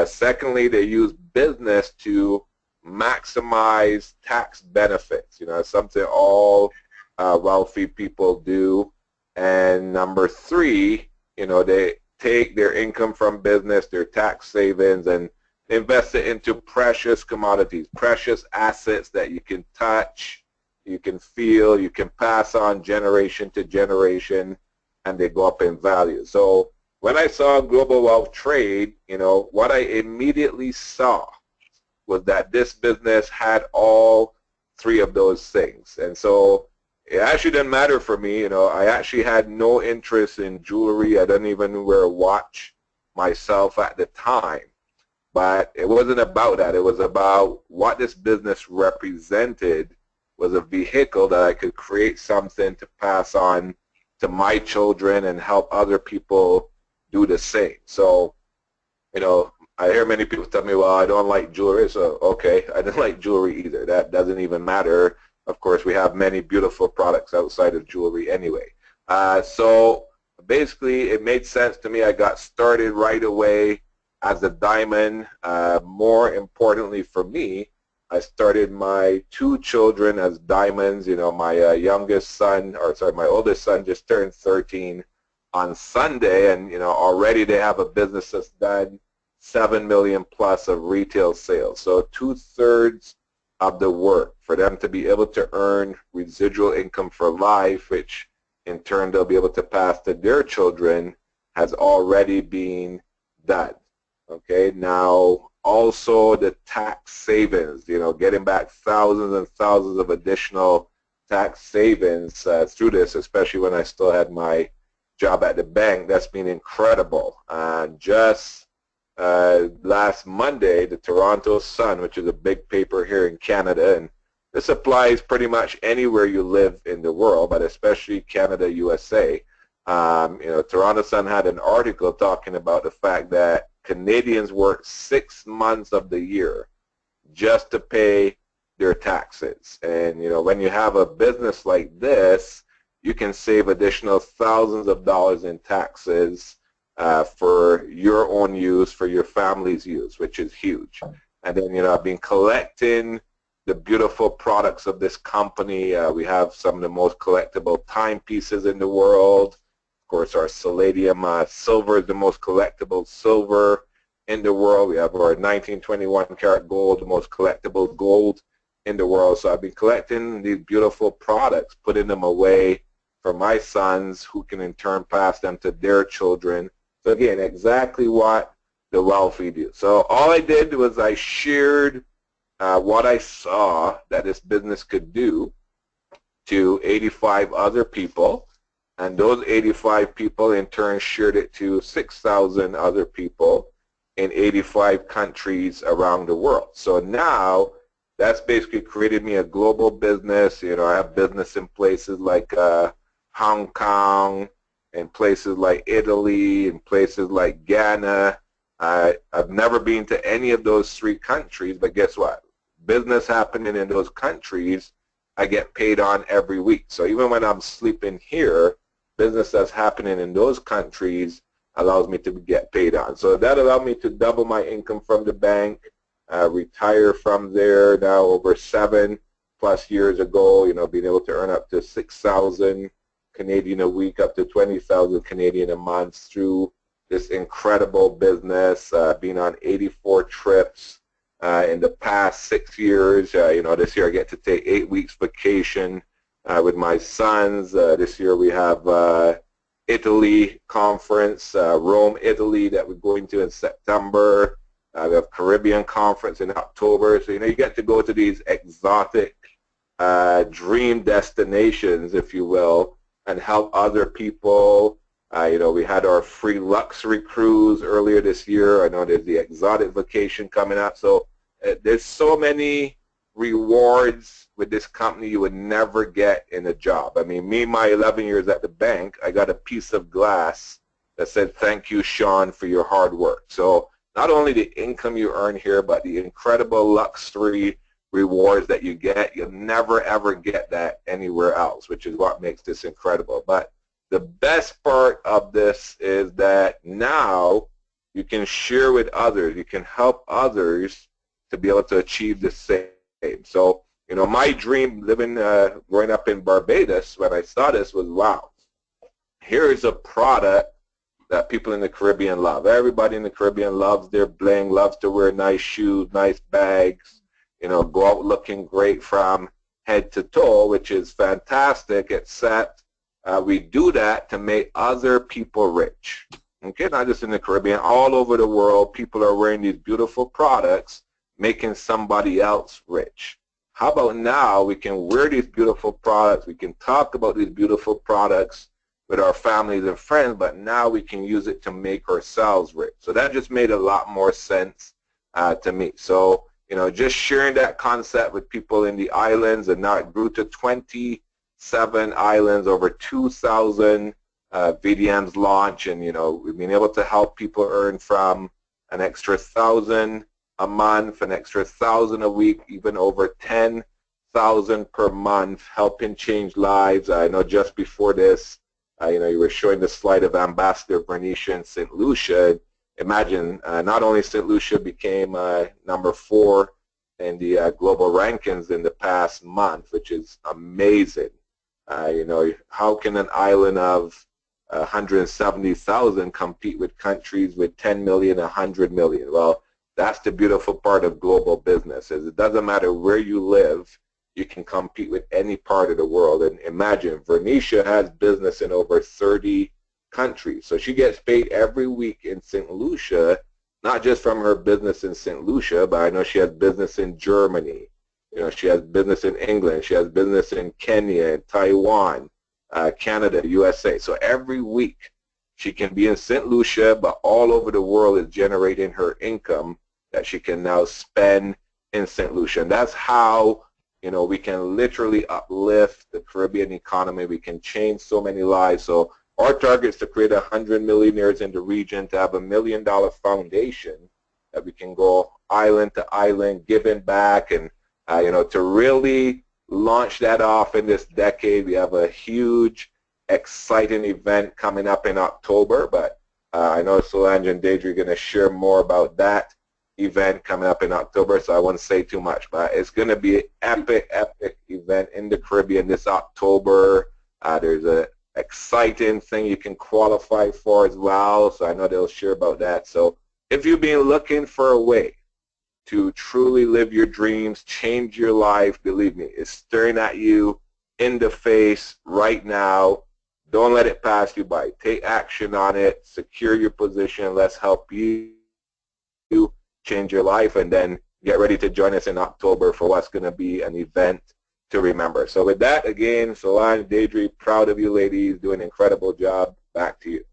Secondly, they use business to maximize tax benefits. You know, something all wealthy people do. And number 3, you know, they take their income from business, their tax savings, and invest it into precious commodities, precious assets that you can touch, you can feel, you can pass on generation to generation, and they go up in value. So when I saw global wealth trade, you know, what I immediately saw was that this business had all 3 of those things. And so it actually didn't matter for me. You know, I actually had no interest in jewelry. I didn't even wear a watch myself at the time. But it wasn't about that. It was about what this business represented was a vehicle that I could create something to pass on to my children and help other people do the same. So, you know, I hear many people tell me, well, I don't like jewelry. So, okay, I didn't like jewelry either. That doesn't even matter. Of course, we have many beautiful products outside of jewelry anyway. So basically, it made sense to me. I got started right away as a diamond. More importantly for me, I started my 2 children as diamonds. You know, my youngest son, or sorry, my oldest son just turned 13 on Sunday, and, you know, already they have a business that's done 7 million plus of retail sales. So 2/3 of the work, for them to be able to earn residual income for life, which in turn they'll be able to pass to their children, has already been done. Okay, now also the tax savings, you know, getting back thousands and thousands of additional tax savings through this, especially when I still had my job at the bank. That's been incredible. Just last Monday, the Toronto Sun, which is a big paper here in Canada, and this applies pretty much anywhere you live in the world, but especially Canada, USA. You know, Toronto Sun had an article talking about the fact that Canadians work 6 months of the year just to pay their taxes. And, you know, when you have a business like this, you can save additional thousands of dollars in taxes for your own use, for your family's use, which is huge. And then, you know, I've been collecting the beautiful products of this company. We have some of the most collectible timepieces in the world. Of course, our Palladium silver is the most collectible silver in the world. We have our 1921 karat gold, the most collectible gold in the world. So I've been collecting these beautiful products, putting them away for my sons, who can in turn pass them to their children. So again, exactly what the wealthy do. So all I did was I shared what I saw that this business could do to 85 other people. And those 85 people in turn shared it to 6,000 other people in 85 countries around the world. So now that's basically created me a global business. You know, I have business in places like Hong Kong, in places like Italy, in places like Ghana. I've never been to any of those 3 countries, but guess what? Business happening in those countries, I get paid on every week. So even when I'm sleeping here, business that's happening in those countries allows me to get paid on. So that allowed me to double my income from the bank, retire from there now over 7+ years ago, you know, being able to earn up to 6,000 Canadian a week, up to 20,000 Canadian a month through this incredible business, being on 84 trips in the past 6 years. You know, this year I get to take 8 weeks vacation with my sons. This year we have Italy conference, Rome, Italy, that we're going to in September. We have Caribbean conference in October. So, you know, you get to go to these exotic dream destinations, if you will, and help other people. You know, we had our free luxury cruise earlier this year. I know there's the exotic vacation coming up. So there's so many rewards with this company you would never get in a job. I mean, me, my 11 years at the bank, I got a piece of glass that said, "Thank you, Sean, for your hard work." So not only the income you earn here, but the incredible luxury rewards that you get, you'll never ever get that anywhere else, which is what makes this incredible. But the best part of this is that now you can share with others, you can help others to be able to achieve the same. So, you know, my dream living, growing up in Barbados when I saw this was, wow, here is a product that people in the Caribbean love. Everybody in the Caribbean loves their bling, loves to wear nice shoes, nice bags, you know, go out looking great from head to toe, which is fantastic, except we do that to make other people rich. Okay, not just in the Caribbean, all over the world, people are wearing these beautiful products, making somebody else rich. How about now we can wear these beautiful products, we can talk about these beautiful products with our families and friends, but now we can use it to make ourselves rich. So that just made a lot more sense to me. So, you know, just sharing that concept with people in the islands, and now it grew to 27 islands, over 2,000 VDMs launch, and, you know, we've been able to help people earn from an extra 1,000 a month, an extra 1,000 a week, even over 10,000 per month, helping change lives. I know just before this, you know, you were showing the slide of Ambassador Bernicia in St. Lucia. Imagine, not only St. Lucia became number 4 in the global rankings in the past month, which is amazing. You know, how can an island of 170,000 compete with countries with 10 million, 100 million? Well, That's the beautiful part of global business, is it doesn't matter where you live, you can compete with any part of the world. And imagine, Vernicia has business in over 30 countries. So she gets paid every week in St. Lucia, not just from her business in St. Lucia, but I know she has business in Germany. You know, she has business in England. She has business in Kenya and Taiwan, Canada, USA. So every week she can be in St. Lucia, but all over the world is generating her income that she can now spend in St. Lucia. And that's how, you know, we can literally uplift the Caribbean economy. We can change so many lives. So our target is to create 100 millionaires in the region, to have $1 million foundation that we can go island to island, giving back, and you know, to really launch that off in this decade. We have a huge, exciting event coming up in October, but I know Solange and Deirdre are going to share more about that event coming up in October, so I won't say too much, but it's going to be an epic, epic event in the Caribbean this October. There's a exciting thing you can qualify for as well, so I know they'll share about that. So if you've been looking for a way to truly live your dreams, change your life, believe me, it's staring at you in the face right now. Don't let it pass you by. Take action on it, secure your position. Let's help you change your life, and then get ready to join us in October for what's going to be an event to remember. So with that, again, Solange, Deirdre, proud of you ladies, doing an incredible job. Back to you.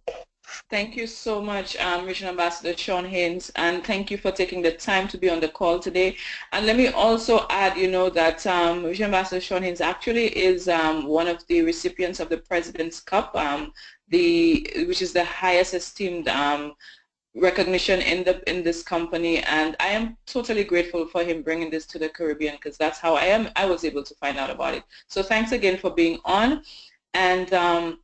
Thank you so much, Regional Ambassador Sean Haynes, and thank you for taking the time to be on the call today. And let me also add, you know, that Regional Ambassador Sean Haynes actually is one of the recipients of the President's Cup, which is the highest esteemed recognition in this company, and I am totally grateful for him bringing this to the Caribbean, because that's how I was able to find out about it. So thanks again for being on, and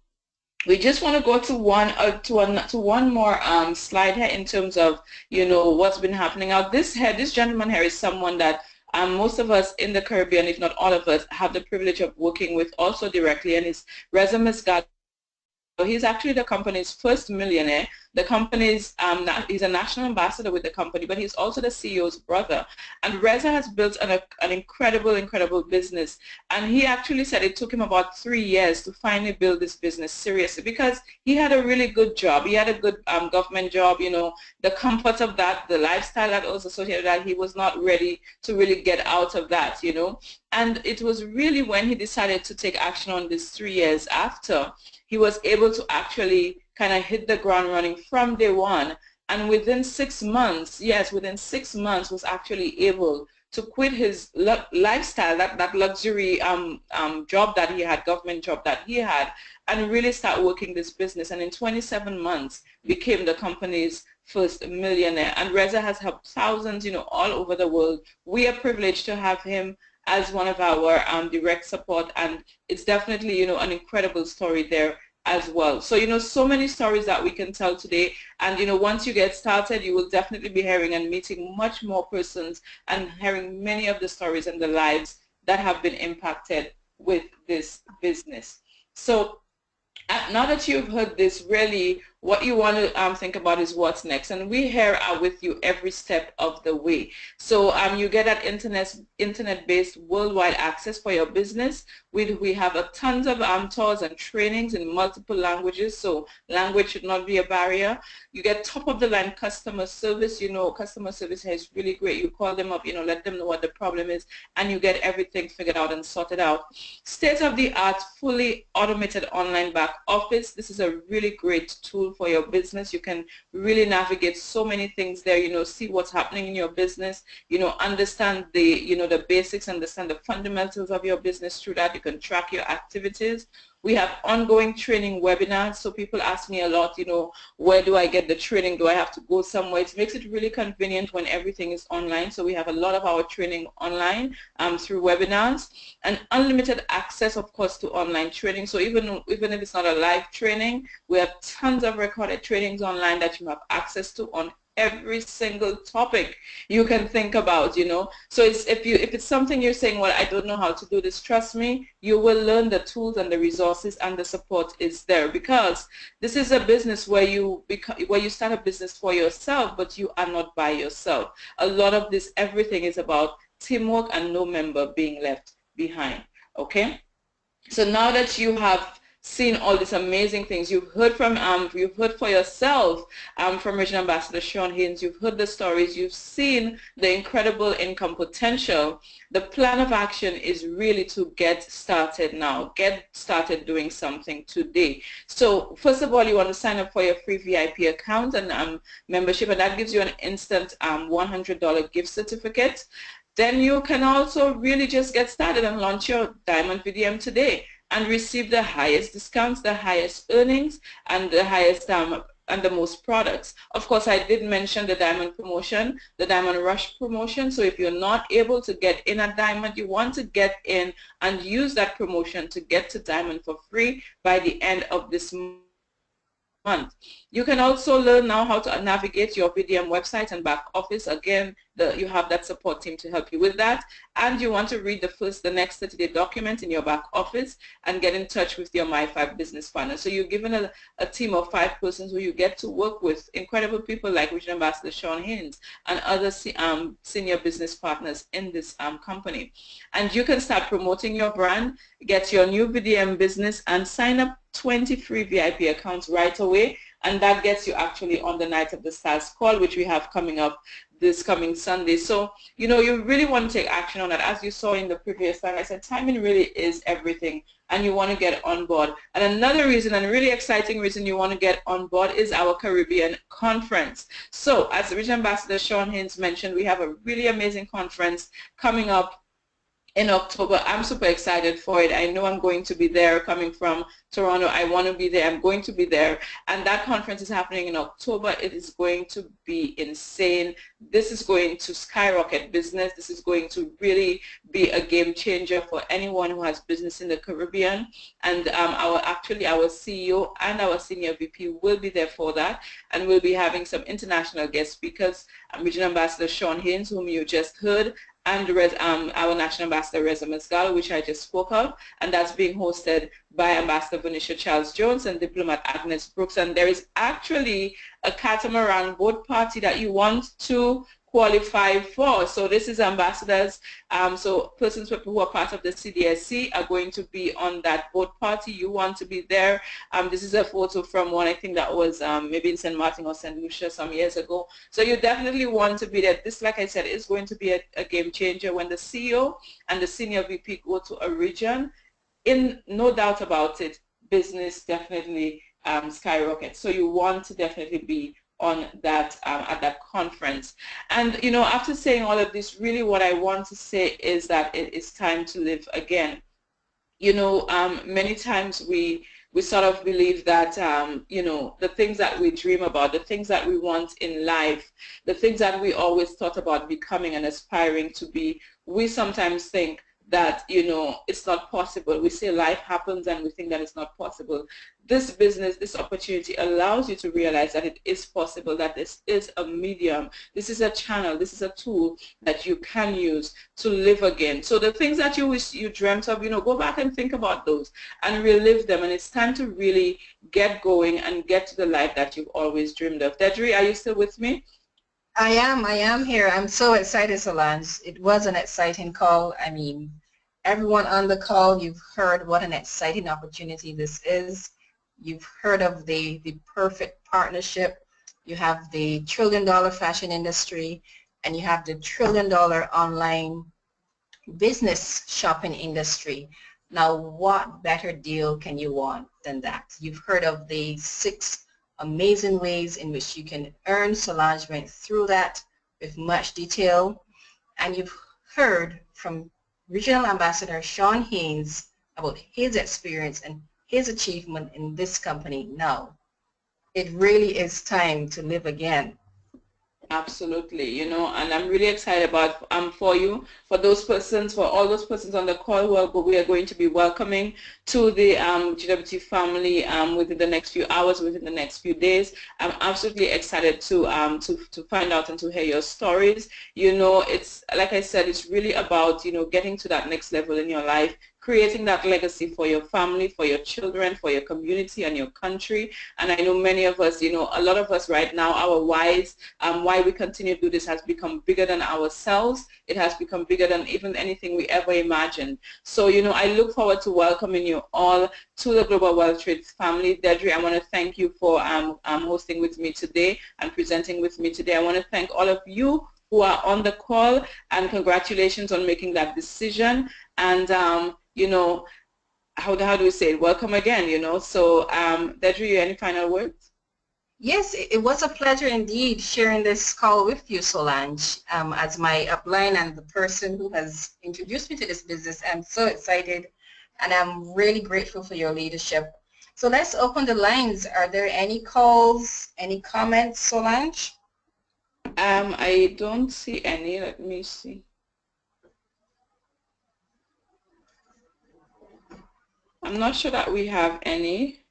we just want to go to one more slide here in terms of, you know, what's been happening out. This gentleman here is someone that most of us in the Caribbean, if not all of us, have the privilege of working with also directly, and his resume is got. So he's actually the company's first millionaire. The company's, he's a national ambassador with the company, but he's also the CEO's brother. And Reza has built an incredible business. And he actually said it took him about 3 years to finally build this business seriously, because he had a really good job. He had a good government job, you know, the comfort of that, the lifestyle that was associated with that, he was not ready to really get out of that, you know. And it was really when he decided to take action on this 3 years after, he was able to actually kind of hit the ground running from day one. And within 6 months, yes, within 6 months was actually able to quit his lifestyle, that luxury job that he had, government job that he had, and really start working this business. And in 27 months became the company's first millionaire. And Reza has helped thousands, you know, all over the world. We are privileged to have him as one of our direct support, and it's definitely, you know, an incredible story there as well. So, you know, so many stories that we can tell today, and, you know, once you get started, you will definitely be hearing and meeting much more persons and hearing many of the stories and the lives that have been impacted with this business. So now that you've heard this, really what you want to think about is what's next, and we here are with you every step of the way. So you get that internet-based worldwide access for your business. We have tons of tours and trainings in multiple languages, so language should not be a barrier. You get top-of-the-line customer service. You know, customer service here is really great. You call them up, you know, let them know what the problem is, and you get everything figured out and sorted out. State-of-the-art, fully automated online back office. This is a really great tool for your business. You can really navigate so many things there, you know, see what's happening in your business, you know, understand the, you know, the basics, understand the fundamentals of your business. Through that, you can track your activities. We have ongoing training webinars. So people ask me a lot, you know, where do I get the training? Do I have to go somewhere? It makes it really convenient when everything is online. So we have a lot of our training online through webinars, and unlimited access, of course, to online training. So even if it's not a live training, we have tons of recorded trainings online that you have access to on every single topic you can think about, you know. So if it's something you're saying, well, I don't know how to do this, trust me, you will learn the tools and the resources, and the support is there, because this is a business where you start a business for yourself, but you are not by yourself. A lot of this, everything is about teamwork and no member being left behind. Okay, so now that you have seen all these amazing things, you've heard for yourself from Regional Ambassador Sean Haynes, you've heard the stories, you've seen the incredible income potential. The plan of action is really to get started now. Get started doing something today. So first of all, you want to sign up for your free VIP account and membership, and that gives you an instant $100 gift certificate. Then you can also really just get started and launch your Diamond VDM today and receive the highest discounts, the highest earnings, and the highest and the most products. Of course, I did mention the Diamond promotion, the Diamond Rush promotion. So if you're not able to get in at Diamond, you want to get in and use that promotion to get to Diamond for free by the end of this month. You can also learn now how to navigate your VDM website and back office. Again, you have that support team to help you with that. And you want to read the next 30-day document in your back office and get in touch with your My5 business partner. So you're given a team of 5 persons who you get to work with, incredible people like Regional Ambassador Sean Haynes and other senior business partners in this company. And you can start promoting your brand, get your new VDM business, and sign up 20 free VIP accounts right away. And that gets you actually on the Night of the Stars call, which we have coming up this coming Sunday. So, you know, you really want to take action on that. As you saw in the previous slide, I said timing really is everything, and you want to get on board. And another reason, and a really exciting reason you want to get on board, is our Caribbean conference. So, as Regional Ambassador Sean Haynes mentioned, we have a really amazing conference coming up in October. I'm super excited for it. I know I'm going to be there, coming from Toronto. I want to be there. I'm going to be there. And that conference is happening in October. It is going to be insane. This is going to skyrocket business. This is going to really be a game changer for anyone who has business in the Caribbean. And our CEO and our senior VP will be there for that. And we'll be having some international guest speakers. Regional Ambassador Sean Haynes, whom you just heard, and our National Ambassador Reza Masgal, which I just spoke of, and that's being hosted by Ambassador Venetia Charles-Jones and Diplomat Agnes Brooks. And there is actually a catamaran boat party that you want to qualify for. So this is ambassadors, so persons who are part of the CDSC are going to be on that boat party. You want to be there. This is a photo from one, I think that was maybe in St. Martin or St. Lucia some years ago. So you definitely want to be there. This, like I said, is going to be a game changer when the CEO and the senior VP go to a region. In no doubt about it, business definitely skyrockets. So you want to definitely be on that at that conference. And you know, after saying all of this, really what I want to say is that it is time to live again. You know, many times we sort of believe that you know, the things that we dream about, the things that we want in life, the things that we always thought about becoming and aspiring to be, we sometimes think that, you know, it's not possible. We say life happens and we think that it's not possible. This business, this opportunity allows you to realize that it is possible, that this is a medium, this is a channel, this is a tool that you can use to live again. So the things that you wish you dreamt of, you know, go back and think about those and relive them. And it's time to really get going and get to the life that you've always dreamed of. Deirdre, are you still with me? I am here. I'm so excited, Solange. It was an exciting call. I mean, everyone on the call, you've heard what an exciting opportunity this is. You've heard of the perfect partnership. You have the trillion-dollar fashion industry, and you have the trillion-dollar online business shopping industry. Now, what better deal can you want than that? You've heard of the 6 amazing ways in which you can earn. Solange went through that with much detail. And you've heard from Regional Ambassador Sean Haynes about his experience and his achievement in this company. Now, it really is time to live again. Absolutely, you know, and I'm really excited about for you, for those persons, for all those persons on the call who we are going to be welcoming to the GWT family within the next few hours, within the next few days. I'm absolutely excited to find out and to hear your stories. You know, it's like I said, it's really about, you know, getting to that next level in your life, creating that legacy for your family, for your children, for your community and your country. And I know many of us, you know, a lot of us right now, our whys, why we continue to do this has become bigger than ourselves. It has become bigger than even anything we ever imagined. So, you know, I look forward to welcoming you all to the Global Wealth Trades family. Deirdre, I want to thank you for hosting with me today and presenting with me today. I want to thank all of you who are on the call, and congratulations on making that decision. And, you know, how do we say it? Welcome again, you know. So, Deirdre, any final words? Yes, it was a pleasure indeed sharing this call with you, Solange. As my upline and the person who has introduced me to this business, I'm so excited and I'm really grateful for your leadership. So let's open the lines. Are there any calls, any comments, Solange? I don't see any. Let me see. I'm not sure that we have any.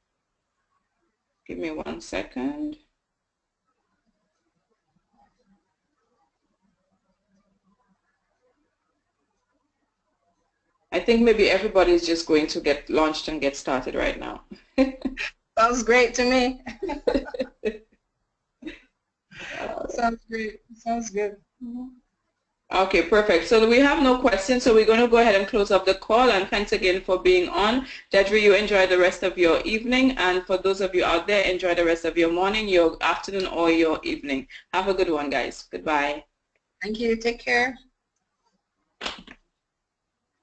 Give me 1 second. I think maybe everybody is just going to get launched and get started right now. Sounds great to me. Sounds great. Sounds good. Okay, perfect. So we have no questions, so we're going to go ahead and close up the call, and thanks again for being on. Deirdre, you enjoy the rest of your evening, and for those of you out there, enjoy the rest of your morning, your afternoon, or your evening. Have a good one, guys. Goodbye. Thank you. Take care.